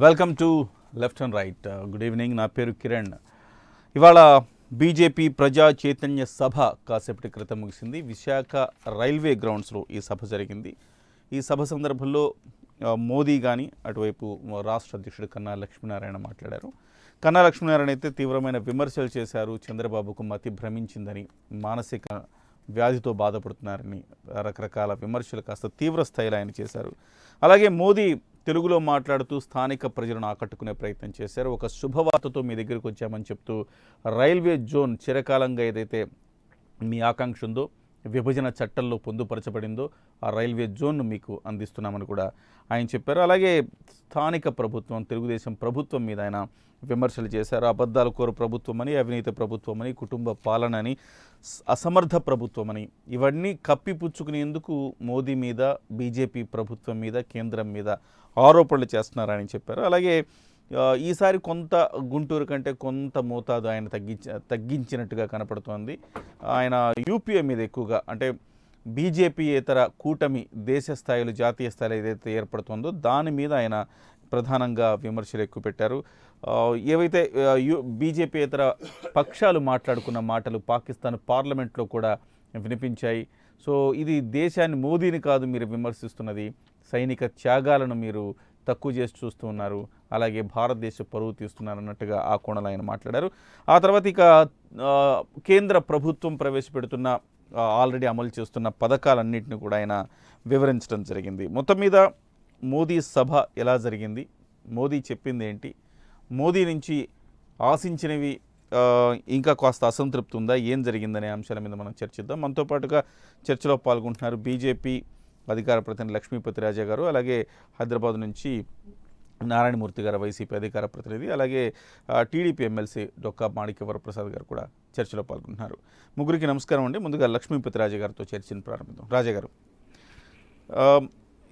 Welcome to left and right. Good evening. నా పేరు కిరణ్. ఇవాళ బీజేపీ ప్రజా చైతన్య సభ కాసేపటి క్రితం ముగిసింది. విశాఖ రైల్వే గ్రౌండ్స్లో ఈ సభ జరిగింది. ఈ సభ సందర్భంలో మోదీ కానీ అటువైపు రాష్ట్ర అధ్యక్షుడు కన్నా లక్ష్మీనారాయణ మాట్లాడారు. కన్నా లక్ష్మీనారాయణ అయితే తీవ్రమైన విమర్శలు చేశారు. చంద్రబాబుకు మతి భ్రమించిందని, మానసిక వ్యాధితో బాధపడుతున్నారని రకరకాల విమర్శలు కాస్త తీవ్ర స్థాయిలో ఆయన చేశారు. అలాగే మోదీ తెలుగులో మాట్లాడుతూ స్థానిక ప్రజలను ఆకట్టుకునే ప్రయత్నం చేశారు. ఒక శుభవార్తతో మీ దగ్గరికి వచ్చామని చెప్తూ రైల్వే జోన్ చిరకాలంగా ఏదైతే మీ ఆకాంక్ష ఉందో, విభజన చట్టంలో పొందుపరచబడిందో ఆ రైల్వే జోన్ను మీకు అందిస్తున్నామని కూడా ఆయన చెప్పారు. అలాగే స్థానిక ప్రభుత్వం, తెలుగుదేశం ప్రభుత్వం మీద ఆయన విమర్శలు చేశారు. అబద్ధాల కోరు ప్రభుత్వం అని, అవినీతి ప్రభుత్వం అని, కుటుంబ పాలన అని, అసమర్థ ప్రభుత్వం అని, ఇవన్నీ కప్పిపుచ్చుకునేందుకు మోదీ మీద, బీజేపీ ప్రభుత్వం మీద, కేంద్రం మీద ఆరోపణలు చేస్తున్నారని చెప్పారు. అలాగే ఈసారి కొంత గుంటూరు కంటే కొంత మోతాదు ఆయన తగ్గించినట్టుగా కనపడుతోంది. ఆయన యూపీఏ మీద ఎక్కువగా, అంటే బీజేపీయేతర కూటమి దేశ స్థాయిలో, జాతీయ స్థాయిలో ఏదైతే ఏర్పడుతుందో దాని మీద ఆయన ప్రధానంగా విమర్శలు ఎక్కువ పెట్టారు. ఏవైతే బీజేపీయేతర పక్షాలు మాట్లాడుకున్న మాటలు పాకిస్తాన్ పార్లమెంట్లో కూడా వినిపించాయి. సో ఇది దేశాన్ని, మోదీని కాదు మీరు విమర్శిస్తున్నది, సైనిక త్యాగాలను మీరు తక్కువ చేసి చూస్తూ ఉన్నారు, అలాగే భారతదేశ పరువు తీస్తున్నారు అన్నట్టుగా ఆ కోణంలో ఆయన మాట్లాడారు. ఆ తర్వాత ఇక కేంద్ర ప్రభుత్వం ప్రవేశపెడుతున్న, ఆల్రెడీ అమలు చేస్తున్న పథకాలన్నింటినీ కూడా ఆయన వివరించడం జరిగింది. మొత్తం మీద మోదీ సభ ఎలా జరిగింది, మోదీ చెప్పింది ఏంటి, మోదీ నుంచి ఆశించినవి ఇంకా కాస్త అసంతృప్తి ఉందా, ఏం జరిగిందనే అంశాల మీద మనం చర్చిద్దాం. మనతో పాటుగా చర్చలో పాల్గొంటున్నారు బీజేపీ అధికార ప్రతినిధి లక్ష్మీపతి రాజా గారు, అలాగే హైదరాబాద్ నుంచి నారాయణమూర్తి గారు వైసీపీ అధికార ప్రతినిధి, అలాగే టీడీపీ ఎమ్మెల్సీ డొక్కా మాణిక్య వరప్రసాద్ గారు కూడా చర్చలో పాల్గొంటున్నారు. ముగ్గురికి నమస్కారం అండి. ముందుగా లక్ష్మీపతి రాజా గారితో చర్చను ప్రారంభిద్దాం. రాజా గారు,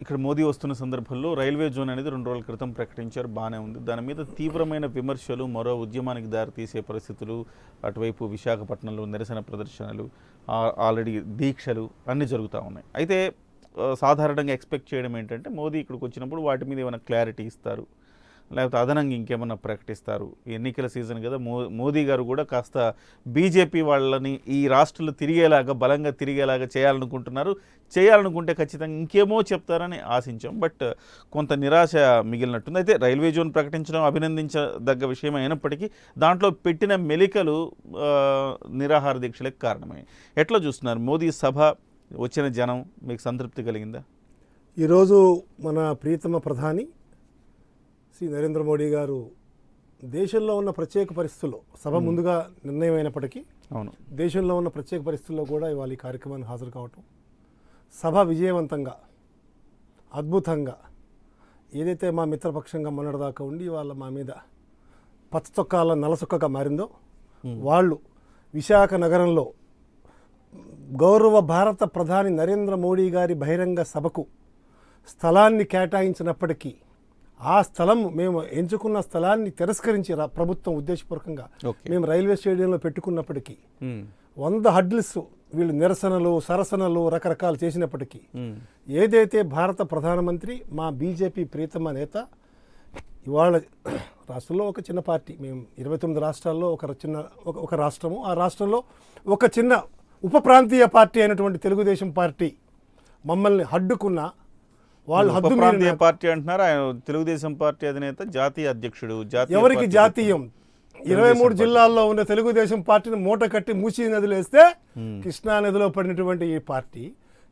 ఇక్కడ మోదీ వస్తున్న సందర్భంలో రైల్వే జోన్ అనేది 2 రోజుల క్రితం ప్రకటించారు, బాగానే ఉంది. దాని మీద తీవ్రమైన విమర్శలు, మరో ఉద్యమానికి దారితీసే పరిస్థితులు, అటువైపు విశాఖపట్నంలో నిరసన ప్రదర్శనలు, ఆల్రెడీ దీక్షలు అన్నీ జరుగుతూ ఉన్నాయి. అయితే సాధారణంగా ఎక్స్పెక్ట్ చేయడం ఏంటంటే మోదీ ఇక్కడికి వచ్చినప్పుడు వాటి మీద ఏమైనా క్లారిటీ ఇస్తారు, లేకపోతే అదనంగా ఇంకేమన్నా ప్రకటిస్తారు. ఎన్నికల సీజన్ కదా, మోదీ గారు కూడా కాస్త బీజేపీ వాళ్ళని ఈ రాష్ట్రంలో తిరిగేలాగా, బలంగా తిరిగేలాగా చేయాలనుకుంటే ఖచ్చితంగా ఇంకేమో చెప్తారని ఆశించాం. బట్ కొంత నిరాశ మిగిలినట్టుంది. అయితే రైల్వే జోన్ ప్రకటించడం అభినందించదగ్గ విషయం అయినప్పటికీ దాంట్లో పెట్టిన మెలికలు నిరాహార దీక్షలకు కారణమయ్యాయి. ఎట్లా చూస్తున్నారు మోదీ సభ, వచ్చిన జనం మీకు సంతృప్తి కలిగిందా? ఈరోజు మన ప్రియతమ ప్రధాని శ్రీ నరేంద్ర మోడీ గారు దేశంలో ఉన్న ప్రత్యేక పరిస్థితుల్లో, సభ ముందుగా నిర్ణయం అయినప్పటికీ అవును, దేశంలో ఉన్న ప్రత్యేక పరిస్థితుల్లో కూడా ఇవాళ ఈ కార్యక్రమాన్ని హాజరు కావటం, సభ విజయవంతంగా, అద్భుతంగా, ఏదైతే మా మిత్రపక్షంగా మొన్నటిదాకా ఉండి ఇవాళ మా మీద పచ్చ చొక్కాల నలసొక్కగా మారిందో, వాళ్ళు విశాఖ నగరంలో గౌరవ భారత ప్రధాని నరేంద్ర మోడీ గారి బహిరంగ సభకు స్థలాన్ని కేటాయించినప్పటికీ ఆ స్థలం, మేము ఎంచుకున్న స్థలాన్ని తిరస్కరించి ప్రభుత్వం ఉద్దేశపూర్వకంగా మేము రైల్వే స్టేడియంలో పెట్టుకున్నప్పటికీ 100 హడ్డిల్స్ వీళ్ళు నిరసనలు, సరసనలు రకరకాలు చేసినప్పటికీ ఏదైతే భారత ప్రధానమంత్రి, మా బీజేపీ ప్రియతమ నేత, ఇవాళ రాష్ట్రంలో ఒక చిన్న పార్టీ, మేము 29 రాష్ట్రాల్లో ఒక రాష్ట్రము, ఆ రాష్ట్రంలో ఒక చిన్న ఉప ప్రాంతీయ పార్టీ అయినటువంటి తెలుగుదేశం పార్టీ మమ్మల్ని అడ్డుకున్న వాళ్ళు ప్రాంతీయ పార్టీ అంటున్నారు. ఆయన తెలుగుదేశం పార్టీ అధినేత, జాతీయ అధ్యక్షుడు. ఎవరికి జాతీయం? 23 జిల్లాల్లో ఉన్న తెలుగుదేశం పార్టీని మూట కట్టి మూసీ నదిలో వేస్తే కృష్ణా నదిలో పడినటువంటి ఈ పార్టీ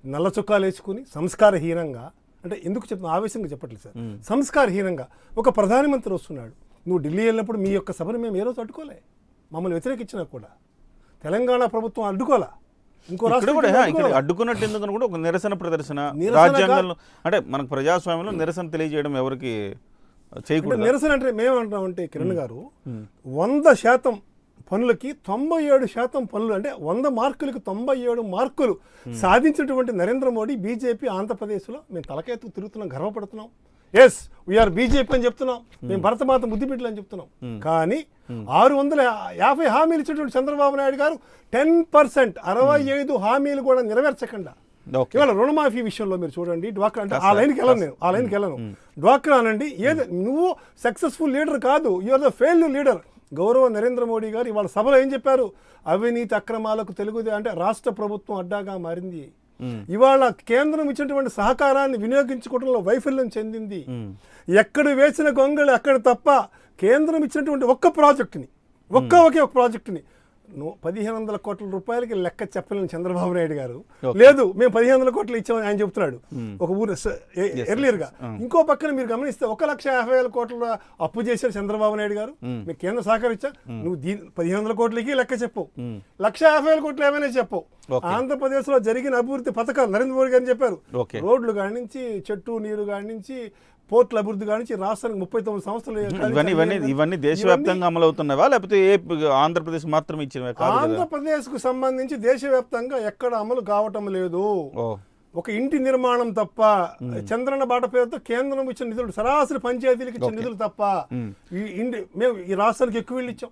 నల్ల చుక్కాలు వేసుకుని సంస్కారహీనంగా, అంటే ఎందుకు చెప్తున్నా, ఆవేశంగా చెప్పట్లేదు సార్, సంస్కారహీనంగా ఒక ప్రధానమంత్రి వస్తున్నాడు. నువ్వు ఢిల్లీ వెళ్ళినప్పుడు మీ యొక్క సభను మేము ఏ రోజు అడ్డుకోలే, మమ్మల్ని వ్యతిరేకించినా కూడా తెలంగాణ ప్రభుత్వం అడ్డుకోలే, ఇంకో రాష్ట్రం అడ్డుకున్నట్టు ఎందుకని కూడా ఒక నిరసన ప్రదర్శన రాజ్యాంగంలో, అంటే మనకు ప్రజాస్వామ్యంలో నిరసన తెలియజేయడం ఎవరికి చేయకూడదు. నిరసన అంటే మేమంటున్నామంటే కిరణ్ గారు, 100% పనులకి 97% పనులు, అంటే 100 మార్కులకి 97 మార్కులు సాధించినటువంటి నరేంద్ర మోడీ, బీజేపీ ఆంధ్రప్రదేశ్లో మేము తలకెత్తుకు తిరుగుతున్నాం, గర్వపడుతున్నాం. ఎస్ వీఆర్ బీజేపీ అని చెప్తున్నాం, మేము భరతమాత బుద్ధిబిడ్డలు అని చెప్తున్నాం. కానీ 650 హామీలు ఇచ్చినటువంటి చంద్రబాబు నాయుడు గారు 10%, 65 హామీలు కూడా నెరవేర్చకుండా Okay. ఇవాళ రుణమాఫీ విషయంలో మీరు చూడండి, డ్వాక్రా అంటే ఆ లైన్కి వెళ్ళను, డ్వాక్రా అనండి, ఏదో నువ్వు సక్సెస్ఫుల్ లీడర్ కాదు, యూఆర్ ద ఫెయిల్డ్ లీడర్. గౌరవ నరేంద్ర మోడీ గారు ఇవాళ సభలో ఏం చెప్పారు? అవినీతి అక్రమాలకు తెలుగుదే అంటే రాష్ట్ర ప్రభుత్వం అడ్డాగా మారింది. ఇవాళ కేంద్రం ఇచ్చినటువంటి సహకారాన్ని వినియోగించుకోవడంలో వైఫల్యం చెందింది. ఎక్కడ వేసిన గొంగళి అక్కడ తప్ప కేంద్రం ఇచ్చినటువంటి ఒకే ఒక ప్రాజెక్టుని 1500 కోట్ల రూపాయలకి లెక్క చెప్పలేని చంద్రబాబు నాయుడు గారు లేదు మేము 1500 కోట్లు ఇచ్చామని ఆయన చెప్తున్నాడు ఒక ఊరు ఎర్లియర్ గా. ఇంకో పక్కన మీరు గమనిస్తే 1,50,000 కోట్ల అప్పు చేశారు చంద్రబాబు నాయుడు గారు. మీకు కేంద్ర సహకరించా, నువ్వు 1500 కోట్లకి లెక్క చెప్పు, 1,50,000 కోట్లు ఏమైనా చెప్పు. ఆంధ్రప్రదేశ్ లో జరిగిన అభివృద్ధి పథకాలు నరేంద్ర మోడీ గారు చెప్పారు. రోడ్లు కాడి నుంచి, చెట్టు నీరు కాడి నుంచి, పోర్ట్ల అభివృద్ధి కానించి రాష్ట్రానికి 39 సంవత్సరాలు ఇవన్నీ దేశవ్యాప్తంగా అమలవుతున్నావా లేకపోతే ఆంధ్రప్రదేశ్ మాత్రమే ఇచ్చినవా? ఆంధ్రప్రదేశ్ కు సంబంధించి దేశవ్యాప్తంగా ఎక్కడ అమలు కావటం లేదు. ఒక ఇంటి నిర్మాణం తప్ప, చంద్రన్న బాట పేరుతో కేంద్రం ఇచ్చిన నిధులు, సరాసరి పంచాయతీలకు ఇచ్చిన నిధులు తప్ప మేము ఈ రాష్ట్రానికి ఎక్కువ ఇళ్ళు ఇచ్చాం,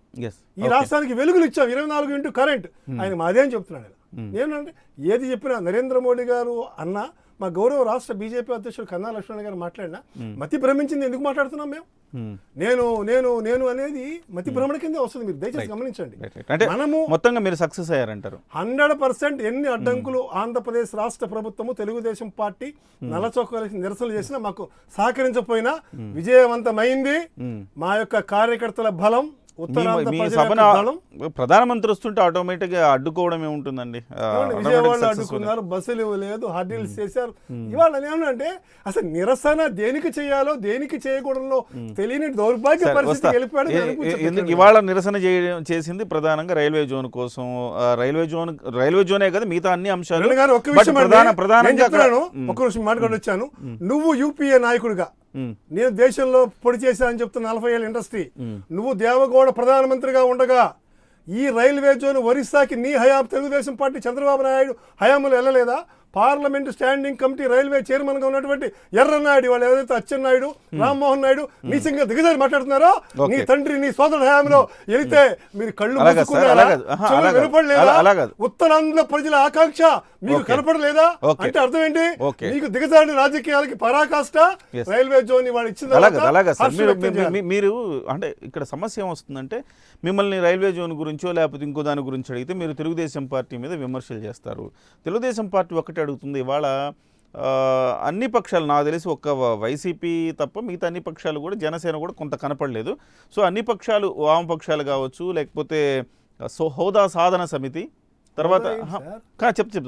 ఈ రాష్ట్రానికి వెలుగులు ఇచ్చాం, 24 ఇంటూ కరెంట్. ఆయన మాదేం చెప్తున్నాడు. నేనంటే ఏది చెప్పినా నరేంద్ర మోడీ గారు అన్న, మా గౌరవ రాష్ట్ర బీజేపీ అధ్యక్షుడు కన్నా లక్ష్మణ్ గారు మాట్లాడినా మతి భ్రమించింది. ఎందుకు మాట్లాడుతున్నాం మేము? నేను నేను నేను అనేది మతి భ్రమణ కిందే వస్తుంది. మీరు దయచేసి గమనించండి. మనము మొత్తంగా మీరు సక్సెస్ అయ్యారంటారు 100%. ఎన్ని అడ్డంకులు ఆంధ్రప్రదేశ్ రాష్ట్ర ప్రభుత్వము, తెలుగుదేశం పార్టీ నల్లచొక్కాలకి నిరసనలు చేసినా మాకు సహకరించకపోయినా విజయవంతమైంది. మా యొక్క కార్యకర్తల బలం, ప్రధానమంత్రి వస్తుంటే ఆటోమేటిక్ గా అడ్డుకోవడం ఏముంటుందండి? విజయవాడలో అడ్డుకున్నారు, బస్సులు ఇవ్వలేదు, హర్డీల్స్ చేశారు. ఇవాళ ఏమనంటే అసలు నిరసన దేనికి చేయాలో దేనికి చేయకూడదో తెలియని దౌర్భాగ్య పరిస్థితి వెళ్ళిపోయాడు. ఇవాళ నిరసన చేసింది ప్రధానంగా రైల్వే జోన్ కోసం. రైల్వే జోనే కదా మిగతా అన్ని అంశాలు. ఒక్క విషయం మాట్లాడి వచ్చాను. నువ్వు యూపీఏ నాయకుడిగా, నేను దేశంలో పొడి చేశానని చెప్తున్న 40 ఏళ్ళ ఇండస్ట్రీ, నువ్వు దేవగౌడ ప్రధానమంత్రిగా ఉండగా ఈ రైల్వే జోన్ ఒరిస్సాకి నీ హయాం, తెలుగుదేశం పార్టీ చంద్రబాబు నాయుడు హయాంలో వెళ్ళలేదా? Parliament standing committee railway chairman గా ఉన్నటువంటి ఎర్రనాయుడు, వాళ్ళు ఏదైతే అచ్చెన్నాయుడు, రామ్మోహన్ నాయుడు నీచంగా దిగజారి మాట్లాడుతున్నారో, నీ తండ్రి నీ సోదరుడు హయాంలో వెళితే మీరు కళ్ళు వినపడలేదా? ఉత్తరాంధ్ర ప్రజల ఆకాంక్ష మీకు కనపడలేదా? అంటే అర్థం ఏంటి? మీకు దిగజారిన రాజకీయాలకి పరాకాష్ట రైల్వే జోన్ వాళ్ళు ఇచ్చింది. మీరు అంటే ఇక్కడ సమస్య ఏమొస్తుందంటే, మిమ్మల్ని రైల్వే జోన్ గురించో లేకపోతే ఇంకో దాని గురించి అడిగితే మీరు తెలుగుదేశం పార్టీ మీద విమర్శలు చేస్తారు. తెలుగుదేశం పార్టీ ఒకటే అడుగుతుంది. ఇవాళ అన్ని పక్షాలు, నాకు తెలిసి ఒక్క వైసీపీ తప్ప మిగతా అన్ని పక్షాలు కూడా, జనసేన కూడా కొంత కనపడలేదు. సో అన్ని పక్షాలు, వామపక్షాలు కావచ్చు, లేకపోతే హోదా సాధన సమితి, తర్వాత చెప్తా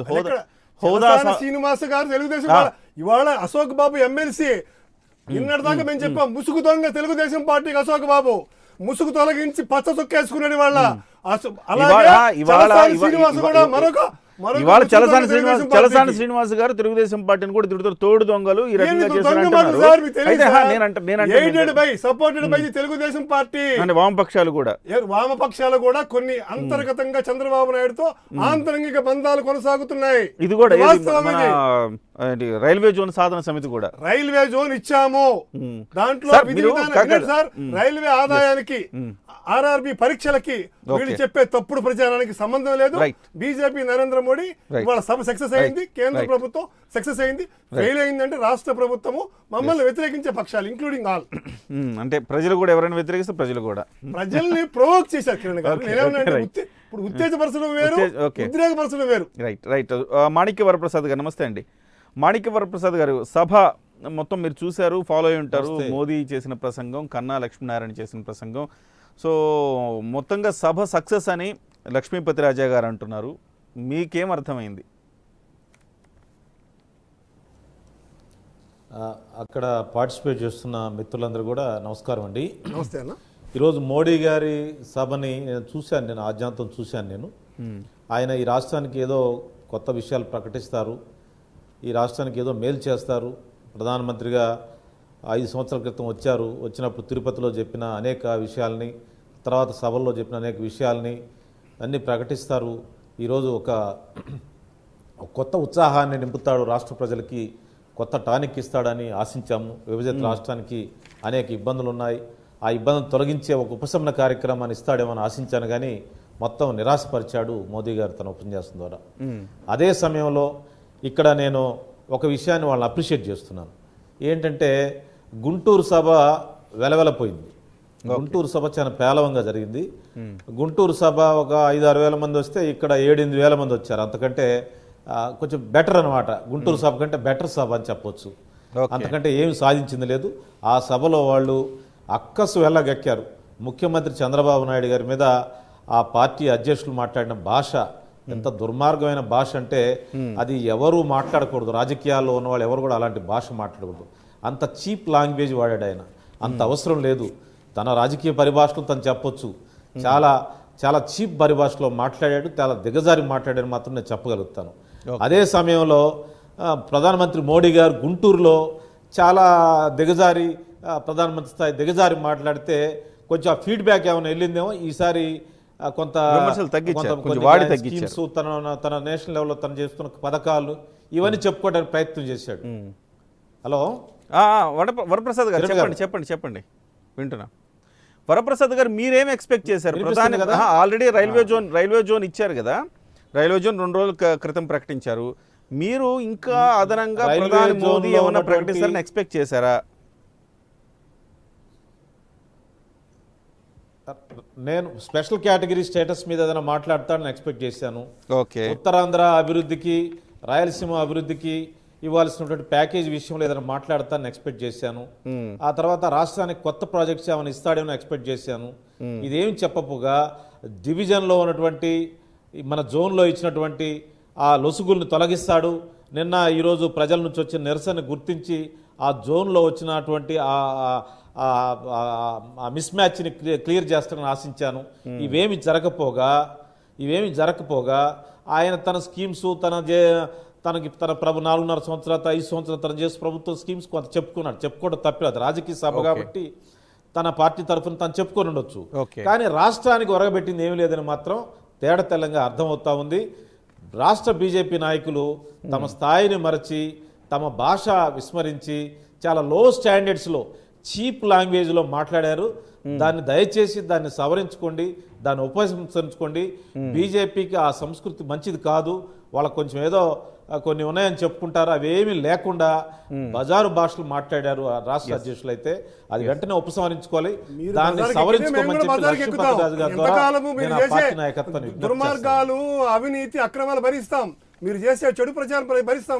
హోదా శ్రీనివాస గారు తెలుగుదేశం, ఇవాళ అశోక్ బాబు ఎమ్మెల్సీ. నిన్నటిదాకా మేము చెప్పాం, ముసుగు దొంగ తెలుగుదేశం పార్టీకి అశోక్ బాబు ముసుగు తొలగించి పచ్చ చొక్కేసుకున్నాడు. ఇవాళ ఇవాళ చలసాని శ్రీనివాస్ గారు తెలుగుదేశం పార్టీని కూడా తిరుగుతారు, తోడు దొంగలు ఈ రకంగా తెలుగుదేశం పార్టీ వామపక్షాలు కూడా కొన్ని అంతర్గతంగా చంద్రబాబు నాయుడుతో ఆంతరంగిక బంధాలు కొనసాగుతున్నాయి. ఇది కూడా రైల్వే జోన్ సాధన సమితి కూడా రైల్వే జోన్ ఇచ్చాము. దాంట్లో రైల్వే ఆదాయానికి, ఆర్ఆర్బి పరీక్షలకి వీళ్ళు చెప్పే తప్పుడు ప్రచారానికి సంబంధం లేదు. బీజేపీ నరేంద్ర మోడీ ఇవాళ సభ సక్సెస్ అయింది, కేంద్ర ప్రభుత్వం సక్సెస్ అయింది. ఫెయిల్ అయిందంటే రాష్ట్ర ప్రభుత్వము, మమ్మల్ని వ్యతిరేకించే పక్షాలు ఇంక్లూడింగ్ ఆల్. అంటే ప్రజలు కూడా ఎవరైనా వ్యతిరేకిస్తే ప్రజలు కూడా ప్రజల్ని ప్రొవోక్ చేశారు కిరణ్ గారు. నేనేమన్నా ఇప్పుడు ఉత్తేజపరచడం వేరు, ఉద్రేకపరచడం వేరు. రైట్. మాణిక్య వరప్రసాద్ గారు నమస్తే అండి. మాణిక్య వరప్రసాద్ గారు, సభ మొత్తం మీరు చూశారు, ఫాలో అయి ఉంటారు. మోదీ చేసిన ప్రసంగం, కన్నా లక్ష్మీనారాయణ చేసిన ప్రసంగం. సో మొత్తంగా సభ సక్సెస్ అని లక్ష్మీపతి రాజా గారు అంటున్నారు. మీకేం అర్థమైంది? అక్కడ పార్టిసిపేట్ చేస్తున్న మిత్రులందరూ కూడా నమస్కారం అండి. నమస్తే అన్న. ఈరోజు మోడీ గారి సభని చూశాను, నేను ఆద్యాంతం చూశాను. నేను ఆయన ఈ రాష్ట్రానికి ఏదో కొత్త విషయాలు ప్రకటిస్తారు, ఈ రాష్ట్రానికి ఏదో మేలు చేస్తారు. ప్రధానమంత్రిగా 5 సంవత్సరాల క్రితం వచ్చారు, వచ్చినప్పుడు తిరుపతిలో చెప్పిన అనేక విషయాల్ని, తర్వాత సభల్లో చెప్పిన అనేక విషయాల్ని అన్నీ ప్రకటిస్తారు. ఈరోజు ఒక కొత్త ఉత్సాహాన్ని నింపుతాడు, రాష్ట్ర ప్రజలకి కొత్త టానిక్ ఇస్తాడని ఆశించాము. విభజిత రాష్ట్రానికి అనేక ఇబ్బందులు ఉన్నాయి, ఆ ఇబ్బందులు తొలగించే ఒక ఉపశమన కార్యక్రమాన్ని ఇస్తాడేమని ఆశించాను, కానీ మొత్తం నిరాశపరిచాడు మోదీ గారు తన ఉపన్యాసం ద్వారా. అదే సమయంలో ఇక్కడ నేను ఒక విషయాన్ని వాళ్ళని అప్రిషియేట్ చేస్తున్నాను. ఏంటంటే గుంటూరు సభ వెలవెలపోయింది. గుంటూరు సభ చాలా పేలవంగా జరిగింది. గుంటూరు సభ ఒక 5-6 వేల మంది వస్తే ఇక్కడ 7-8 వేల మంది వచ్చారు. అంతకంటే కొంచెం బెటర్ అనమాట. గుంటూరు సభ కంటే బెటర్ సభ అని చెప్పొచ్చు. అంతకంటే ఏమి సాధించింది లేదు. ఆ సభలో వాళ్ళు అక్కసు వెళ్ళగక్కారు. ముఖ్యమంత్రి చంద్రబాబు నాయుడు గారి మీద ఆ పార్టీ అధ్యక్షులు మాట్లాడిన భాష ఎంత దుర్మార్గమైన భాష అంటే అది ఎవరు మాట్లాడకూడదు. రాజకీయాల్లో ఉన్న వాళ్ళు ఎవరు కూడా అలాంటి భాష మాట్లాడకూడదు. అంత చీప్ లాంగ్వేజ్ వాడాడు ఆయన. అంత అవసరం లేదు. తన రాజకీయ పరిభాషలో తను చెప్పొచ్చు. చాలా చాలా చీప్ పరిభాషలో మాట్లాడాడు. చాలా దిగజారి మాట్లాడాడు మాత్రం నేను చెప్పగలుగుతాను. అదే సమయంలో ప్రధానమంత్రి మోడీ గారు గుంటూరులో చాలా దిగజారి ప్రధానమంత్రి స్థాయి దిగజారి మాట్లాడితే కొంచెం ఫీడ్బ్యాక్ ఏమైనా వెళ్ళిందేమో. ఈసారి కొంత స్కీమ్స్ తన నేషనల్ లెవెల్లో తను చేస్తున్న పథకాలు ఇవన్నీ చెప్పుకోవడానికి ప్రయత్నం చేశాడు. హలో వరప్రసాద్ గారు చెప్పండి వింటున్నా. వరప్రసాద్ గారు మీరేం ఎక్స్పెక్ట్ చేశారు? ప్రధాని కదా ఆల్రెడీ రైల్వే జోన్ ఇచ్చారు కదా. రైల్వే జోన్ 2 రోజుల క్రితం ప్రకటించారు. మీరు ఇంకా అదనంగా ప్రధాని మోదీ ఏమన్నా ప్రకటిస్తారని ఎక్స్పెక్ట్ చేశారా? నేను స్పెషల్ కేటగిరీ స్టేటస్ మీద ఏదైనా మాట్లాడతానని ఎక్స్పెక్ట్ చేశాను. ఓకే. ఉత్తరాంధ్ర అభివృద్ధికి, రాయలసీమ అభివృద్ధికి ఇవ్వాల్సినటువంటి ప్యాకేజ్ విషయంలో ఏదైనా మాట్లాడతానని ఎక్స్పెక్ట్ చేశాను. ఆ తర్వాత రాష్ట్రానికి కొత్త ప్రాజెక్ట్స్ ఏమైనా ఇస్తాడేమో ఎక్స్పెక్ట్ చేశాను. ఇదేమి చెప్పపోగా డివిజన్లో ఉన్నటువంటి మన జోన్లో ఇచ్చినటువంటి ఆ లొసుగుల్ని తొలగిస్తాడు. నిన్న ఈరోజు ప్రజల నుంచి వచ్చిన నిరసన గుర్తించి ఆ జోన్లో వచ్చినటువంటి ఆ మిస్ మ్యాచ్ని క్లియర్ చేస్తానని ఆశించాను. ఇవేమి జరగపోగా ఆయన తన స్కీమ్స్ తన 4.5 సంవత్సరాలు 5 సంవత్సరాలు తను చేసి ప్రభుత్వం స్కీమ్స్ కొంత చెప్పుకోవడం తప్పలేదు. రాజకీయ సభ కాబట్టి తన పార్టీ తరఫున తను చెప్పుకొని ఉండొచ్చు. కానీ రాష్ట్రానికి ఒరగబెట్టింది ఏమి లేదని మాత్రం తేడా తెల్లంగా అర్థమవుతా ఉంది. రాష్ట్ర బీజేపీ నాయకులు తమ స్థాయిని మరచి, తమ భాష విస్మరించి చాలా లో స్టాండర్డ్స్లో చీప్ లాంగ్వేజ్లో మాట్లాడారు. దయచేసి దాన్ని సవరించుకోండి, దాన్ని ఉపసంహరించుకోండి. బీజేపీకి ఆ సంస్కృతి మంచిది కాదు. వాళ్ళకు కొంచెం ఏదో కొన్ని ఉన్నాయని చెప్పుకుంటారు. అవేమీ లేకుండా బజారు భాషలు మాట్లాడారు ఆ రాష్ట్ర అధ్యక్షులు. అయితే అది వెంటనే ఉపసంహరించుకోవాలి, దాన్ని సవరించుకోమని చెప్పి లక్ష్మీపతిరాజు గారి ద్వారా నాయకత్వాన్ని దుర్మార్గాలు, అవినీతి, అక్రమాలు భరిస్తాం. మీరు చేసే చెడు ప్రచారం భరిస్తాం.